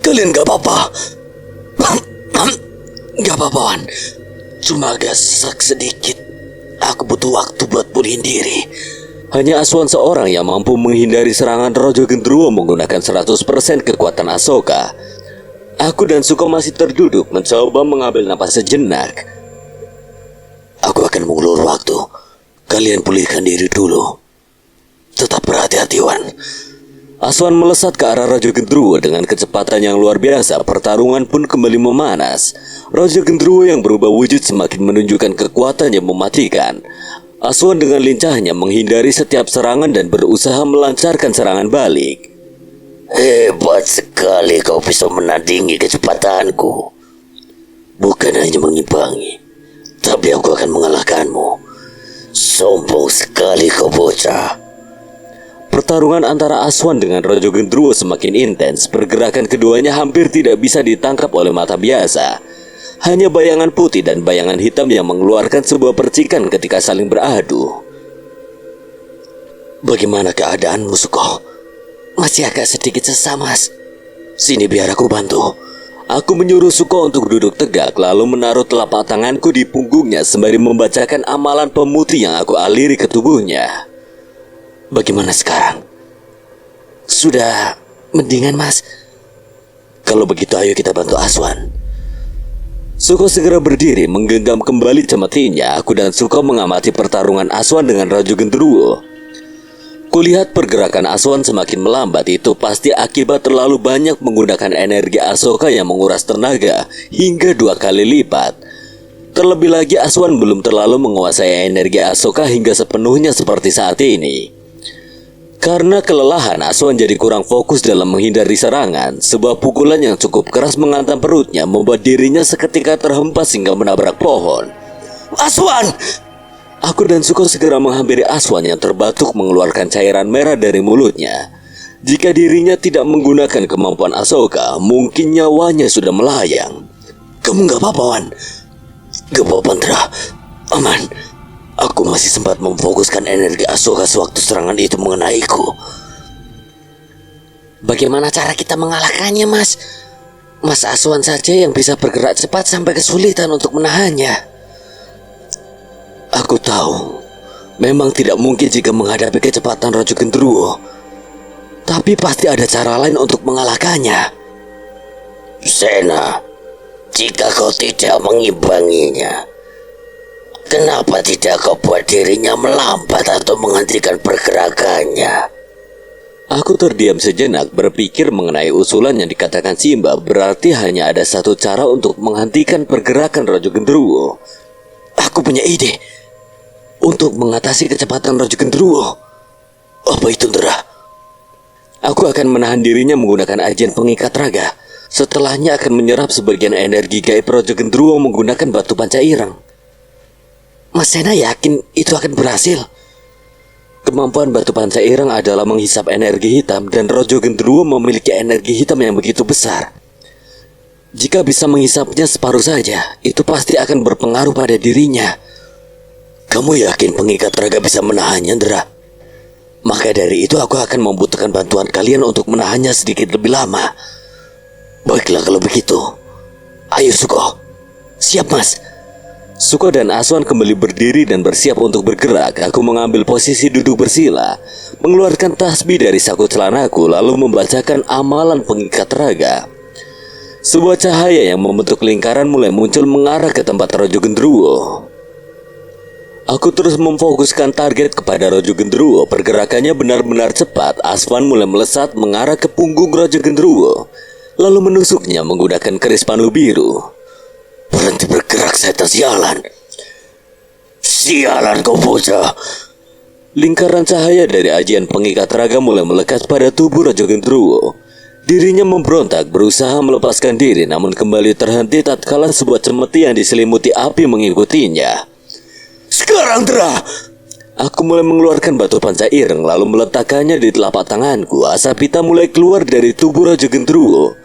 kalian gak apa-apa. Gak apa-apa, Wan. Cuma agak sesak sedikit. Aku butuh waktu buat pulihin diri. Hanya Aswan seorang yang mampu menghindari serangan Raja Gendruwo menggunakan 100% kekuatan Asoka. Aku dan Suko masih terduduk mencoba mengambil napas sejenak. Aku akan mengulur waktu. Kalian pulihkan diri dulu. Tetap berhati-hati, Wan. Aswan melesat ke arah Raja Gendruwo dengan kecepatan yang luar biasa. Pertarungan pun kembali memanas. Raja Gendruwo yang berubah wujud semakin menunjukkan kekuatan yang mematikan. Aswan dengan lincahnya menghindari setiap serangan dan berusaha melancarkan serangan balik. Hebat sekali kau bisa menandingi kecepatanku. Bukan hanya mengimbangi, tapi aku akan mengalahkanmu. Sombong sekali kau bocah. Pertarungan antara Aswan dengan Raja Gendruwo semakin intens. Pergerakan keduanya hampir tidak bisa ditangkap oleh mata biasa. Hanya bayangan putih dan bayangan hitam yang mengeluarkan sebuah percikan ketika saling beradu. Bagaimana keadaanmu, Suko? Masih agak sedikit sesak, Mas. Sini biar aku bantu. Aku menyuruh Suko untuk duduk tegak, lalu menaruh telapak tanganku di punggungnya sembari membacakan amalan pemutih yang aku aliri ke tubuhnya. Bagaimana sekarang? Sudah mendingan, Mas. Kalau begitu ayo kita bantu Aswan. Suko segera berdiri menggenggam kembali cemetinya. Aku dan Suko mengamati pertarungan Aswan dengan Raja Gendruwo. Kulihat pergerakan Aswan semakin melambat, itu pasti akibat terlalu banyak menggunakan energi Asoka yang menguras tenaga hingga 2 kali lipat. Terlebih lagi Aswan belum terlalu menguasai energi Asoka hingga sepenuhnya seperti saat ini. Karena kelelahan, Aswan jadi kurang fokus dalam menghindari serangan. Sebuah pukulan yang cukup keras menghantam perutnya membuat dirinya seketika terhempas hingga menabrak pohon. Aswan! Aku dan Suko segera menghampiri Aswan yang terbatuk mengeluarkan cairan merah dari mulutnya. Jika dirinya tidak menggunakan kemampuan Asoka, mungkin nyawanya sudah melayang. Kamu gak apa-apa, Wan? Gak apa-apa, Ndra. Aman. Aku masih sempat memfokuskan energi Asoka sewaktu serangan itu mengenaiku. Bagaimana cara kita mengalahkannya, Mas? Mas Aswan saja yang bisa bergerak cepat sampai kesulitan untuk menahannya. Aku tahu, memang tidak mungkin jika menghadapi kecepatan Raja Gendruwo. Tapi pasti ada cara lain untuk mengalahkannya. Sena, jika kau tidak mengimbanginya, kenapa tidak kau buat dirinya melambat atau menghentikan pergerakannya? Aku terdiam sejenak berpikir mengenai usulan yang dikatakan Simba. Berarti hanya ada satu cara untuk menghentikan pergerakan Raja Gendruwo. Aku punya ide. Untuk mengatasi kecepatan Raja Gendruwo. Apa itu, Ndra? Aku akan menahan dirinya menggunakan ajian pengikat raga. Setelahnya akan menyerap sebagian energi gaib Raja Gendruwo menggunakan batu pancairang. Mas Sena yakin itu akan berhasil? Kemampuan batu pancairang adalah menghisap energi hitam, dan Raja Gendruwo memiliki energi hitam yang begitu besar. Jika bisa menghisapnya separuh saja, itu pasti akan berpengaruh pada dirinya. Kamu yakin pengikat raga bisa menahannya, Ndra? Maka dari itu aku akan membutuhkan bantuan kalian untuk menahannya sedikit lebih lama. Baiklah kalau begitu. Ayo Suko. Siap, Mas. Suko dan Aswan kembali berdiri dan bersiap untuk bergerak. Aku mengambil posisi duduk bersila, mengeluarkan tasbih dari saku celanaku, lalu membacakan amalan pengikat raga. Sebuah cahaya yang membentuk lingkaran mulai muncul mengarah ke tempat Raja Gendruwo. Aku terus memfokuskan target kepada Raja Gendruwo. Pergerakannya benar-benar cepat. Aswan mulai melesat mengarah ke punggung Raja Gendruwo, lalu menusuknya menggunakan keris panu biru. Berhenti bergerak, setan sialan. Sialan kau bocah. Lingkaran cahaya dari ajian pengikat raga mulai melekat pada tubuh Raja Gendruwo. Dirinya memberontak, berusaha melepaskan diri, namun kembali terhenti tatkala sebuah cemeti yang diselimuti api mengikutinya. Sekarang, Ndra! Aku mulai mengeluarkan batu pancaireng, lalu meletakkannya di telapak tanganku. Asap hitam mulai keluar dari tubuh Raja Gendruwo,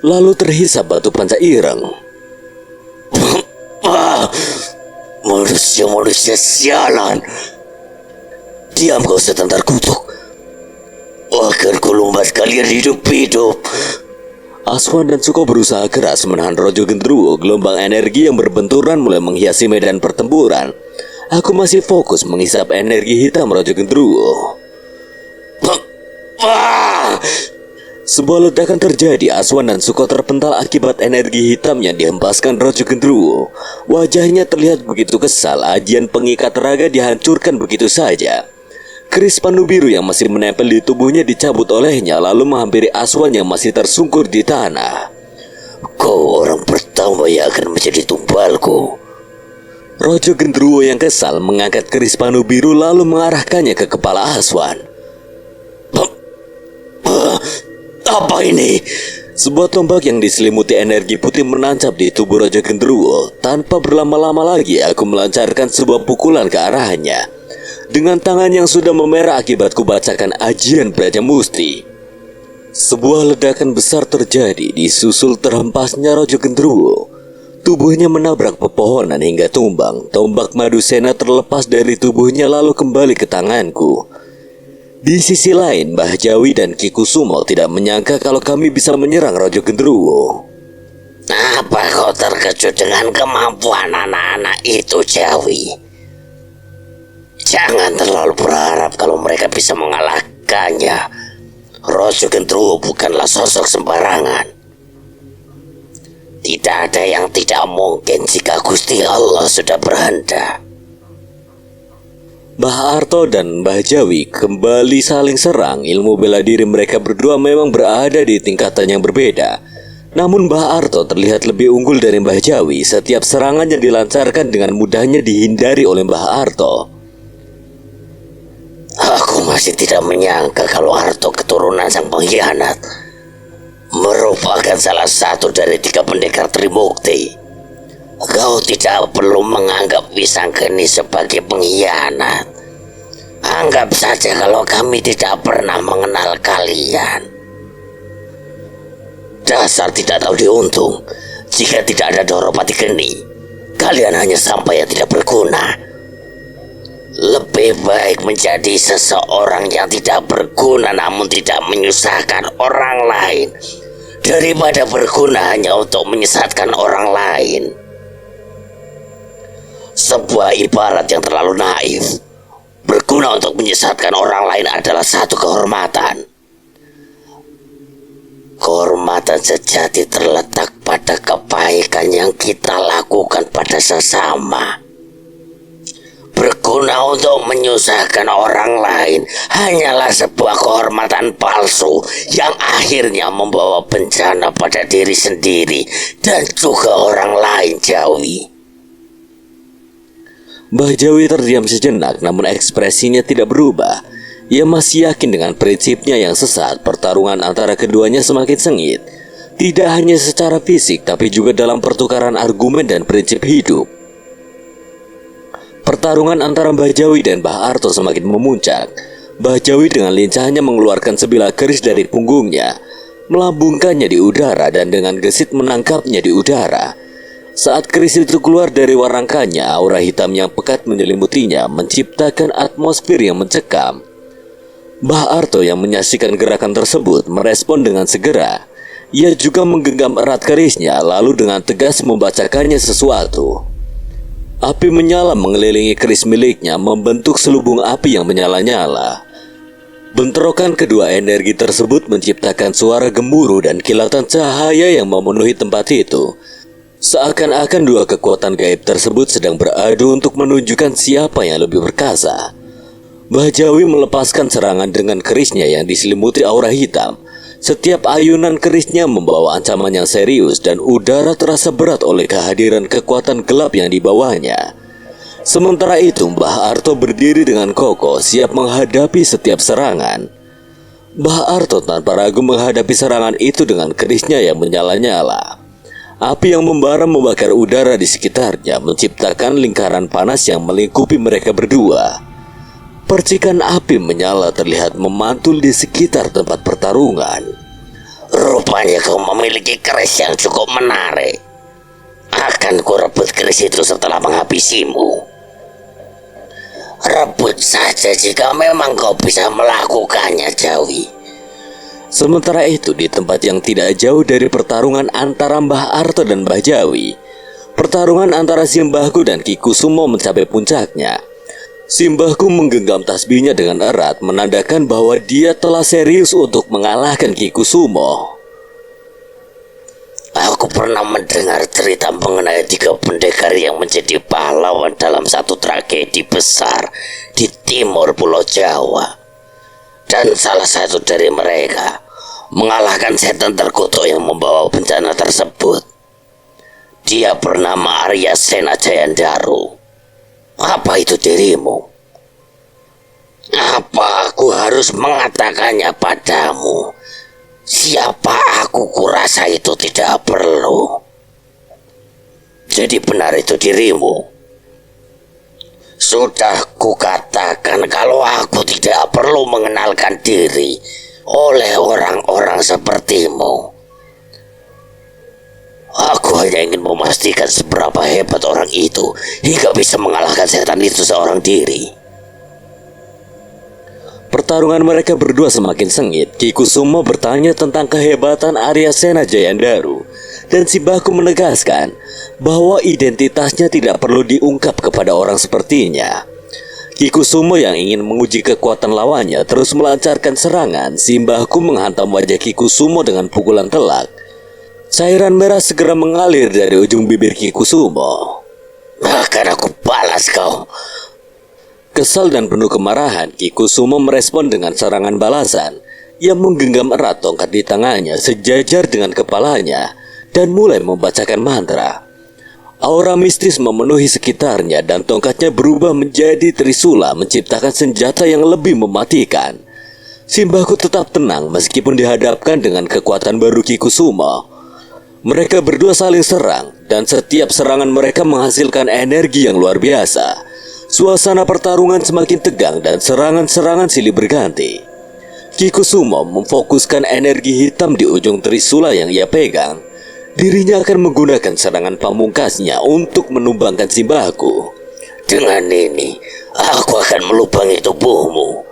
lalu terhisap batu pancaireng. Manusia-manusia sialan. Diam kau setantar kutuk. Akan kulumbat kalian hidup-hidup. Aswan dan Suko berusaha keras menahan Raja Gendruwo. Gelombang energi yang berbenturan mulai menghiasi medan pertempuran. Aku masih fokus menghisap energi hitam Raja Gendruwo. Sebuah ledakan terjadi. Aswan dan Suko terpental akibat energi hitam yang dihempaskan Raja Gendruwo. Wajahnya terlihat begitu kesal. Ajian pengikat raga dihancurkan begitu saja. Keris panu biru yang masih menempel di tubuhnya dicabut olehnya, lalu menghampiri Aswan yang masih tersungkur di tanah. Kau orang pertama yang akan menjadi tumbalku. Raja Gendruwo yang kesal mengangkat keris panu biru lalu mengarahkannya ke kepala Aswan. Apa ini? Sebuah tombak yang diselimuti energi putih menancap di tubuh Raja Gendruwo. Tanpa berlama-lama lagi, aku melancarkan sebuah pukulan ke arahnya. Dengan tangan yang sudah memerah akibat kubacakan ajian Braja Musti. Sebuah ledakan besar terjadi, disusul terhempasnya Raja Gendruwo. Tubuhnya menabrak pepohonan hingga tumbang. Tombak Madusena terlepas dari tubuhnya lalu kembali ke tanganku. Di sisi lain, Mbah Jawi dan Ki Kusumo tidak menyangka kalau kami bisa menyerang Raja Gendruwo. Apa kau terkejut dengan kemampuan anak-anak itu, Jawi? Jangan terlalu berharap kalau mereka bisa mengalahkannya. Raja Gendruwo bukanlah sosok sembarangan. Tidak ada yang tidak mungkin jika Gusti Allah sudah berkehendak. Mbah Arto dan Mbah Jawi kembali saling serang. Ilmu bela diri mereka berdua memang berada di tingkatan yang berbeda. Namun Mbah Arto terlihat lebih unggul dari Mbah Jawi. Setiap serangan yang dilancarkan dengan mudahnya dihindari oleh Mbah Arto. Aku masih tidak menyangka kalau Arto keturunan sang pengkhianat merupakan salah satu dari 3 pendekar Trimukti. Kau tidak perlu menganggap Wisanggeni sebagai pengkhianat. Anggap saja kalau kami tidak pernah mengenal kalian. Dasar tidak tahu diuntung. Jika tidak ada Doropati Geni, kalian hanya sampai yang tidak berguna. Lebih baik menjadi seseorang yang tidak berguna namun tidak menyusahkan orang lain, daripada berguna hanya untuk menyesatkan orang lain. Sebuah ibarat yang terlalu naif. Berguna untuk menyesatkan orang lain adalah satu kehormatan. Kehormatan sejati terletak pada kebaikan yang kita lakukan pada sesama. Berguna untuk menyusahkan orang lain hanyalah sebuah kehormatan palsu yang akhirnya membawa bencana pada diri sendiri dan juga orang lain, Jawi. Mbah Jawi terdiam sejenak, namun ekspresinya tidak berubah. Ia masih yakin dengan prinsipnya yang sesat. Pertarungan antara keduanya semakin sengit, tidak hanya secara fisik, tapi juga dalam pertukaran argumen dan prinsip hidup. Pertarungan antara Mbah Jawi dan Mbah Arto semakin memuncak. Mbah Jawi dengan lincahnya mengeluarkan sebilah keris dari punggungnya, melambungkannya di udara dan dengan gesit menangkapnya di udara. Saat keris itu keluar dari warangkannya, aura hitam yang pekat menyelimutinya, menciptakan atmosfer yang mencekam. Mbah Arto yang menyaksikan gerakan tersebut merespon dengan segera. Ia juga menggenggam erat kerisnya, lalu dengan tegas membacakannya sesuatu. Api menyala mengelilingi keris miliknya, membentuk selubung api yang menyala-nyala. Bentrokan kedua energi tersebut menciptakan suara gemuruh dan kilatan cahaya yang memenuhi tempat itu. Seakan-akan dua kekuatan gaib tersebut sedang beradu untuk menunjukkan siapa yang lebih perkasa. Mbah Jawi melepaskan serangan dengan kerisnya yang diselimuti aura hitam. Setiap ayunan kerisnya membawa ancaman yang serius dan udara terasa berat oleh kehadiran kekuatan gelap yang dibawanya. Sementara itu Mbah Arto berdiri dengan kokoh siap menghadapi setiap serangan. Mbah Arto tanpa ragu menghadapi serangan itu dengan kerisnya yang menyala-nyala. Api yang membara membakar udara di sekitarnya, menciptakan lingkaran panas yang melingkupi mereka berdua. Percikan api menyala terlihat memantul di sekitar tempat pertarungan. Rupanya kau memiliki keris yang cukup menarik. Akan kurebut keris itu setelah menghabisimu. Rebut saja jika memang kau bisa melakukannya, Jawi. Sementara itu di tempat yang tidak jauh dari pertarungan antara Mbah Arto dan Mbah Jawi, pertarungan antara Simbahku dan Ki Kusumo mencapai puncaknya. Simbahku menggenggam tasbihnya dengan erat, menandakan bahwa dia telah serius untuk mengalahkan Ki Kusumo. Aku pernah mendengar cerita mengenai 3 pendekar yang menjadi pahlawan dalam satu tragedi besar di timur Pulau Jawa. Dan salah satu dari mereka mengalahkan setan terkutuk yang membawa bencana tersebut. Dia bernama Arya Sena Jayandaru. Apa itu dirimu? Apa aku harus mengatakannya padamu? Siapa aku kurasa itu tidak perlu. Jadi benar itu dirimu? Sudah kukatakan kalau aku tidak perlu mengenalkan diri oleh orang-orang sepertimu. Aku hanya ingin memastikan seberapa hebat orang itu hingga bisa mengalahkan setan itu seorang diri. Pertarungan mereka berdua semakin sengit. Ki Kusumo bertanya tentang kehebatan Arya Sena Jayandaru, dan Simbahku menegaskan bahwa identitasnya tidak perlu diungkap kepada orang sepertinya. Ki Kusumo yang ingin menguji kekuatan lawannya terus melancarkan serangan. Simbahku menghantam wajah Ki Kusumo dengan pukulan telak. Cairan merah segera mengalir dari ujung bibir Ki Kusumo. Akan aku balas kau. Kesal dan penuh kemarahan, Ki Kusumo merespon dengan serangan balasan. Ia menggenggam erat tongkat di tangannya sejajar dengan kepalanya dan mulai membacakan mantra. Aura mistis memenuhi sekitarnya dan tongkatnya berubah menjadi trisula menciptakan senjata yang lebih mematikan. Simbaku tetap tenang meskipun dihadapkan dengan kekuatan baru Ki Kusumo. Mereka berdua saling serang dan setiap serangan mereka menghasilkan energi yang luar biasa. Suasana pertarungan semakin tegang dan serangan-serangan silih berganti. Ki Kusumo memfokuskan energi hitam di ujung trisula yang ia pegang. Dirinya akan menggunakan serangan pamungkasnya untuk menumbangkan Simbaku. Dengan ini, aku akan melubangi tubuhmu.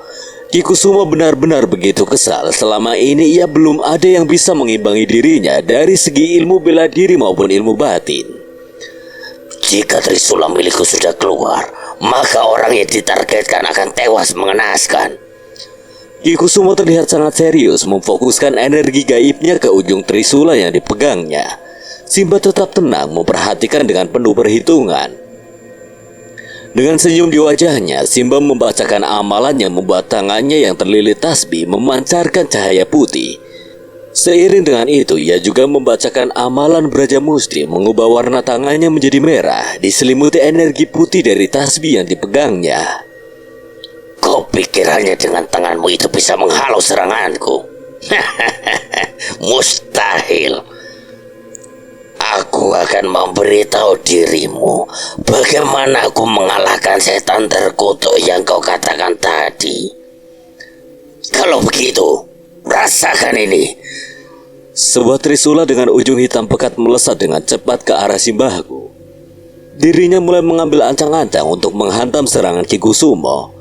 Ki Kusumo benar-benar begitu kesal. Selama ini ia belum ada yang bisa mengimbangi dirinya dari segi ilmu bela diri maupun ilmu batin. Jika trisula milikku sudah keluar, maka orang yang ditargetkan akan tewas mengenaskan. Ki Kusumo terlihat sangat serius memfokuskan energi gaibnya ke ujung trisula yang dipegangnya. Simba tetap tenang memperhatikan dengan penuh perhitungan. Dengan senyum di wajahnya, Simba membacakan amalan yang membuat tangannya yang terlilit tasbih memancarkan cahaya putih. Seiring dengan itu, ia juga membacakan amalan Braja Musti mengubah warna tangannya menjadi merah, diselimuti energi putih dari tasbih yang dipegangnya. Kau pikir hanya dengan tanganmu itu bisa menghalau seranganku? Mustahil. Aku akan memberitahu dirimu bagaimana aku mengalahkan setan terkutuk yang kau katakan tadi. Kalau begitu, rasakan ini. Sebuah trisula dengan ujung hitam pekat melesat dengan cepat ke arah Simbaku. Dirinya mulai mengambil ancang-ancang untuk menghantam serangan Ki Kusumo.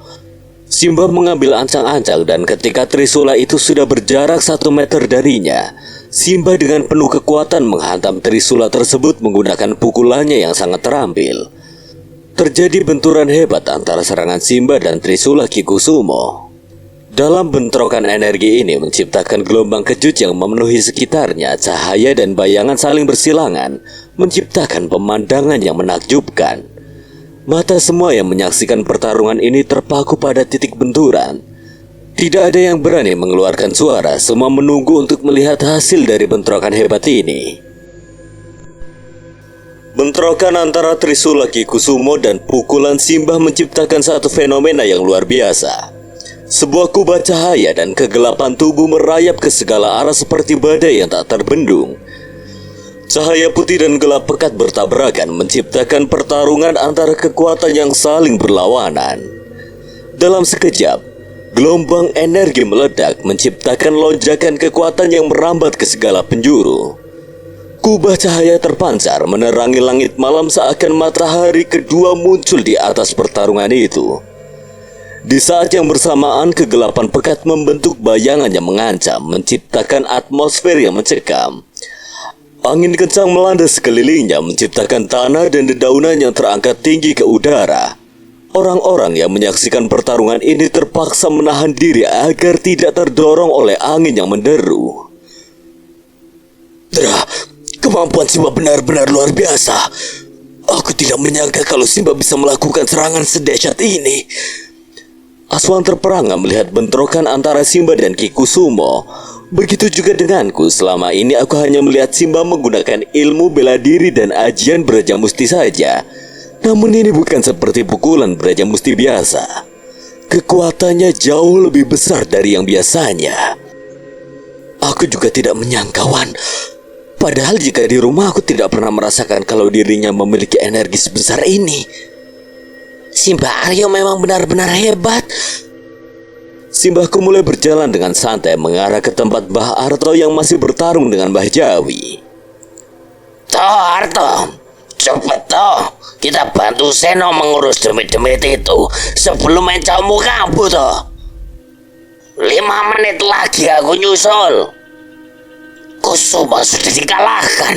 Simba mengambil ancang-ancang dan ketika trisula itu sudah berjarak 1 meter darinya, Simba dengan penuh kekuatan menghantam trisula tersebut menggunakan pukulannya yang sangat terampil. Terjadi benturan hebat antara serangan Simba dan trisula Ki Kusumo. Dalam bentrokan energi ini menciptakan gelombang kejut yang memenuhi sekitarnya. Cahaya dan bayangan saling bersilangan, menciptakan pemandangan yang menakjubkan. Mata semua yang menyaksikan pertarungan ini terpaku pada titik benturan. Tidak ada yang berani mengeluarkan suara, semua menunggu untuk melihat hasil dari bentrokan hebat ini. Bentrokan antara trisula Ki Kusumo dan pukulan Simba menciptakan satu fenomena yang luar biasa. Sebuah kubah cahaya dan kegelapan tubuh merayap ke segala arah seperti badai yang tak terbendung. Cahaya putih dan gelap pekat bertabrakan menciptakan pertarungan antara kekuatan yang saling berlawanan. Dalam sekejap, gelombang energi meledak menciptakan lonjakan kekuatan yang merambat ke segala penjuru. Kubah cahaya terpancar menerangi langit malam seakan matahari kedua muncul di atas pertarungan itu. Di saat yang bersamaan, kegelapan pekat membentuk bayangan yang mengancam, menciptakan atmosfer yang mencekam. Angin kencang melanda sekelilingnya, menciptakan tanah dan dedaunan yang terangkat tinggi ke udara. Orang-orang yang menyaksikan pertarungan ini terpaksa menahan diri agar tidak terdorong oleh angin yang menderu. Kemampuan Simba benar-benar luar biasa. Aku tidak menyangka kalau Simba bisa melakukan serangan sedahsyat ini. Aswan terperangah melihat bentrokan antara Simba dan Ki Kusumo. Begitu juga denganku, selama ini aku hanya melihat Simba menggunakan ilmu bela diri dan ajian Braja Musti saja. Namun ini bukan seperti pukulan Braja Musti biasa. Kekuatannya jauh lebih besar dari yang biasanya. Aku juga tidak menyangka, Wan. Padahal jika di rumah aku tidak pernah merasakan kalau dirinya memiliki energi sebesar ini. Simba Aryo memang benar-benar hebat. Simbaku mulai berjalan dengan santai mengarah ke tempat Mbah Arto yang masih bertarung dengan Mbah Jawi. Toh Arto, cepet toh. Kita bantu Seno mengurus demit-demit itu sebelum mencamu kabur toh. 5 menit lagi aku nyusul. Kusumo sudah dikalahkan.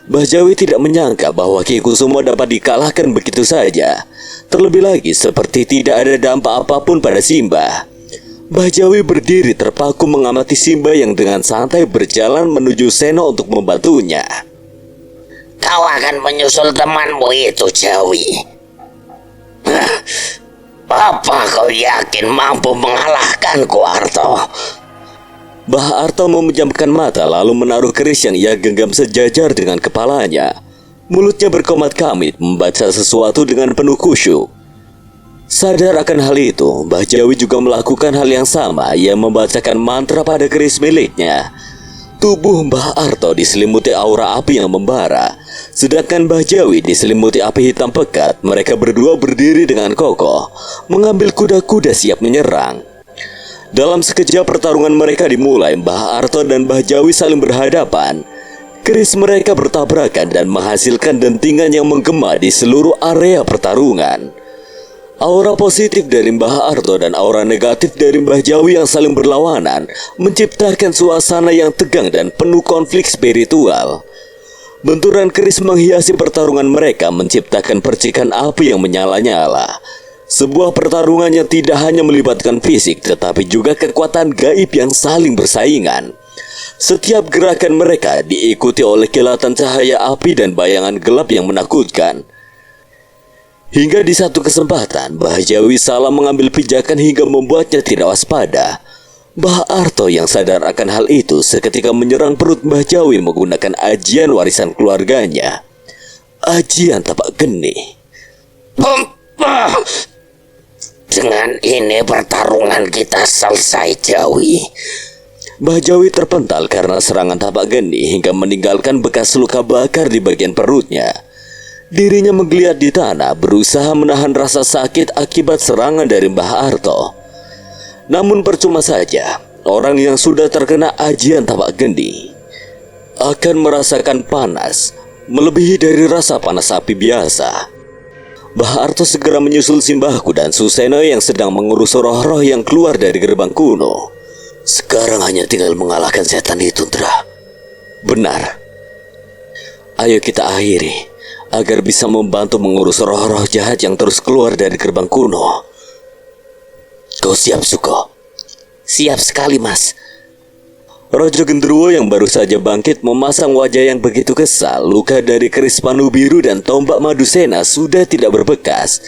Mbah Jawi tidak menyangka bahwa Ki Kusumo dapat dikalahkan begitu saja. Terlebih lagi seperti tidak ada dampak apapun pada Simba. Mbah Jawi berdiri terpaku mengamati Simba yang dengan santai berjalan menuju Seno untuk membantunya. Kau akan menyusul temanmu itu, Jawi. Apa kau yakin mampu mengalahkanku, Arto? Mbah Arto memejamkan mata lalu menaruh keris yang ia genggam sejajar dengan kepalanya. Mulutnya berkomat kamit membaca sesuatu dengan penuh khusyuk. Sadar akan hal itu, Mbah Jawi juga melakukan hal yang sama. Ia membacakan mantra pada keris miliknya. Tubuh Mbah Arto diselimuti aura api yang membara, sedangkan Mbah Jawi diselimuti api hitam pekat. Mereka berdua berdiri dengan kokoh, mengambil kuda-kuda siap menyerang. Dalam sekejap pertarungan mereka dimulai. Mbah Arto dan Mbah Jawi saling berhadapan. Keris mereka bertabrakan dan menghasilkan dentingan yang menggema di seluruh area pertarungan. Aura positif dari Mbah Arto dan aura negatif dari Mbah Jawi yang saling berlawanan menciptakan suasana yang tegang dan penuh konflik spiritual. Benturan keris menghiasi pertarungan mereka, menciptakan percikan api yang menyala-nyala. Sebuah pertarungan yang tidak hanya melibatkan fisik tetapi juga kekuatan gaib yang saling bersaingan. Setiap gerakan mereka diikuti oleh kilatan cahaya api dan bayangan gelap yang menakutkan. Hingga di satu kesempatan, Mbah Jawi salah mengambil pijakan hingga membuatnya tidak waspada. Mbah Arto yang sadar akan hal itu seketika menyerang perut Mbah Jawi menggunakan ajian warisan keluarganya. Ajian tapak geni. Dengan ini pertarungan kita selesai, Jawi. Mbah Jawi terpental karena serangan tapak geni hingga meninggalkan bekas luka bakar di bagian perutnya. Dirinya menggeliat di tanah, berusaha menahan rasa sakit akibat serangan dari Mbah Arto. Namun percuma saja, orang yang sudah terkena ajian tapak geni akan merasakan panas, melebihi dari rasa panas api biasa. Mbah Arto segera menyusul simbahku dan Suseno yang sedang mengurus roh-roh yang keluar dari gerbang kuno. Sekarang hanya tinggal mengalahkan setan itu, Ndra. Benar. Ayo kita akhiri, agar bisa membantu mengurus roh-roh jahat yang terus keluar dari gerbang kuno. Kau siap, Suko? Siap sekali, Mas. Rojo Gendruwo yang baru saja bangkit memasang wajah yang begitu kesal. Luka dari keris panu biru dan tombak Madusena sudah tidak berbekas.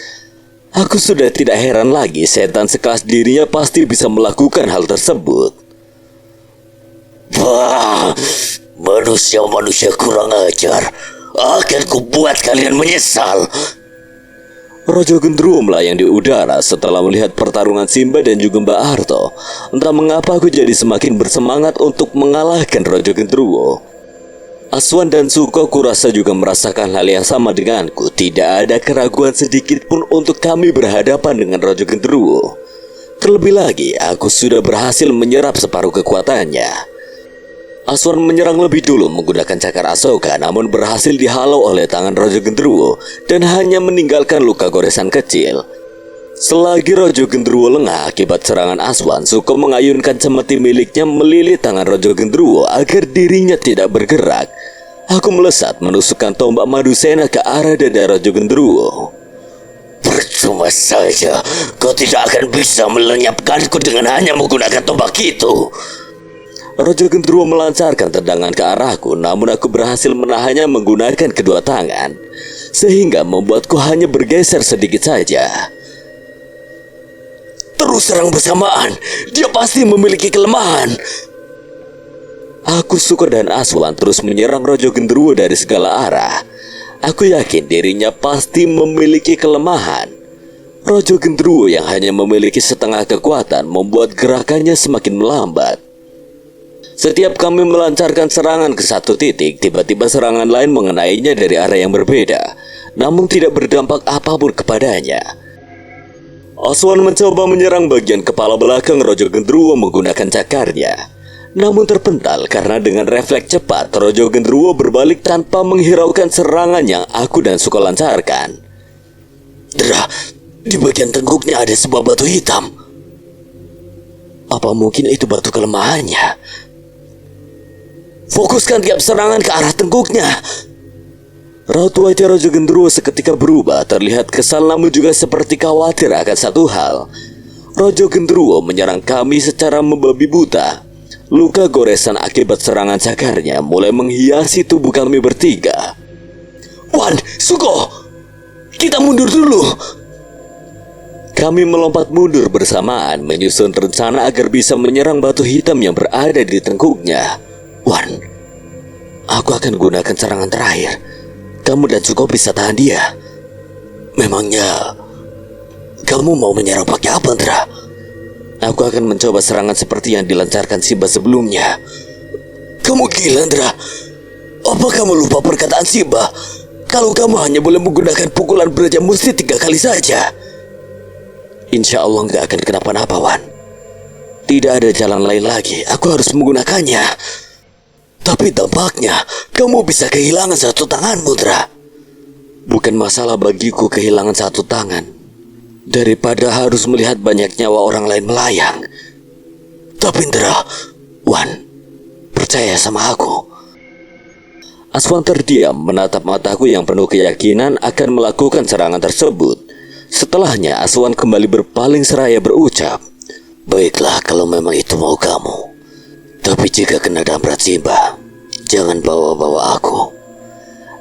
Aku sudah tidak heran lagi, setan sekelas dirinya pasti bisa melakukan hal tersebut. Wah, manusia-manusia kurang ajar. Akan kubuat kalian menyesal. Rojo Gendruwo melayang di udara setelah melihat pertarungan Simba dan juga Mbak Arto. Entah mengapa aku jadi semakin bersemangat untuk mengalahkan Rojo Gendruwo. Aswan dan Suko kurasa juga merasakan hal yang sama denganku. Tidak ada keraguan sedikit pun untuk kami berhadapan dengan Rojo Gendruwo. Terlebih lagi, aku sudah berhasil menyerap separuh kekuatannya. Aswan menyerang lebih dulu menggunakan cakar Asoka, namun berhasil dihalau oleh tangan Rojo Gendruwo dan hanya meninggalkan luka goresan kecil. Selagi Rojo Gendruwo lengah akibat serangan Aswan, Suko mengayunkan cemeti miliknya melilit tangan Rojo Gendruwo agar dirinya tidak bergerak. Aku melesat menusukkan tombak Madusena ke arah dada Rojo Gendruwo. Percuma saja, kau tidak akan bisa melenyapkanku dengan hanya menggunakan tombak itu. Rojo Gendruwo melancarkan tendangan ke arahku, namun aku berhasil menahannya menggunakan kedua tangan, sehingga membuatku hanya bergeser sedikit saja. Terus serang bersamaan, dia pasti memiliki kelemahan. Aku, Suko dan Aswan terus menyerang Rojo Gendruwo dari segala arah. Aku yakin dirinya pasti memiliki kelemahan. Rojo Gendruwo yang hanya memiliki setengah kekuatan membuat gerakannya semakin melambat. Setiap kami melancarkan serangan ke satu titik, tiba-tiba serangan lain mengenainya dari arah yang berbeda, namun tidak berdampak apapun kepadanya. Aswan mencoba menyerang bagian kepala belakang Rojo Gendruwo menggunakan cakarnya, namun terpental karena dengan refleks cepat Rojo Gendruwo berbalik tanpa menghiraukan serangan yang aku dan Suko lancarkan. Dra, di bagian tengkuknya ada sebuah batu hitam. Apa mungkin itu batu kelemahannya? Fokuskan tiap serangan ke arah tengkuknya. Raut wajah Rojo Gendruwo seketika berubah, terlihat kesal namun juga seperti khawatir akan satu hal. Rojo Gendruwo menyerang kami secara membabi buta. Luka goresan akibat serangan cakarnya mulai menghiasi tubuh kami bertiga. Wan, Suko, kita mundur dulu. Kami melompat mundur bersamaan menyusun rencana agar bisa menyerang batu hitam yang berada di tengkuknya. Wan, aku akan gunakan serangan terakhir. Kamu dan Suko bisa tahan dia. Memangnya kamu mau menyerang pakai apa, Ndra? Aku akan mencoba serangan seperti yang dilancarkan Simba sebelumnya. Kamu gila, Ndra. Apa kamu lupa perkataan Simba? Kalau kamu hanya boleh menggunakan pukulan beraja musti 3 kali saja. Insya Allah nggak akan kenapa-napa, Wan. Tidak ada jalan lain lagi. Aku harus menggunakannya. Tapi tampaknya kamu bisa kehilangan 1 tanganmu, Ndra. Bukan masalah bagiku kehilangan 1 tangan daripada harus melihat banyak nyawa orang lain melayang. Tapi Ndra, Wan, percaya sama aku. Aswan terdiam menatap mataku yang penuh keyakinan akan melakukan serangan tersebut. Setelahnya Aswan kembali berpaling seraya berucap, baiklah kalau memang itu mau kamu. Tapi jika kena damprat Simba, jangan bawa-bawa aku.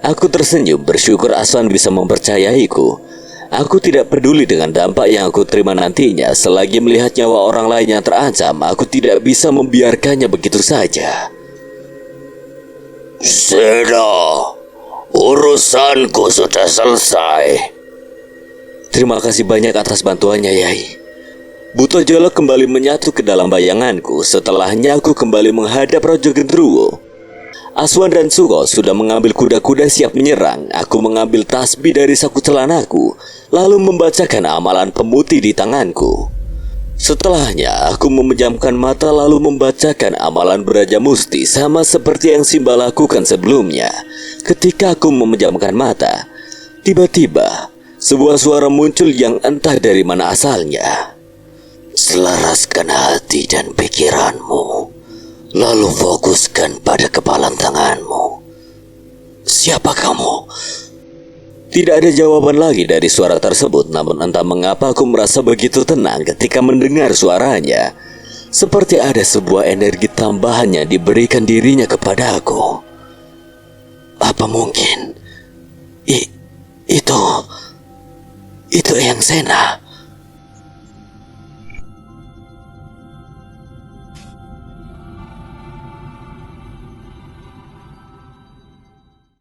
Aku tersenyum bersyukur Aswan bisa mempercayaiku. Aku tidak peduli dengan dampak yang aku terima nantinya. Selagi melihat nyawa orang lain yang terancam, aku tidak bisa membiarkannya begitu saja. Sudah, urusanku sudah selesai. Terima kasih banyak atas bantuannya, Yai. Buto Jolok kembali menyatu ke dalam bayanganku. Setelahnya aku kembali menghadap Raja Gendruwo. Aswan dan Suko sudah mengambil kuda-kuda siap menyerang. Aku mengambil tasbih dari saku celanaku, lalu membacakan amalan pemutih di tanganku. Setelahnya aku memejamkan mata lalu membacakan amalan beraja musti sama seperti yang Simba lakukan sebelumnya. Ketika aku memejamkan mata, tiba-tiba sebuah suara muncul yang entah dari mana asalnya. Selaraskan hati dan pikiranmu, lalu fokuskan pada kepalan tanganmu. Siapa kamu? Tidak ada jawaban lagi dari suara tersebut, namun entah mengapa aku merasa begitu tenang ketika mendengar suaranya. Seperti ada sebuah energi tambahan yang diberikan dirinya kepada aku. Apa mungkin itu Eyang Sena?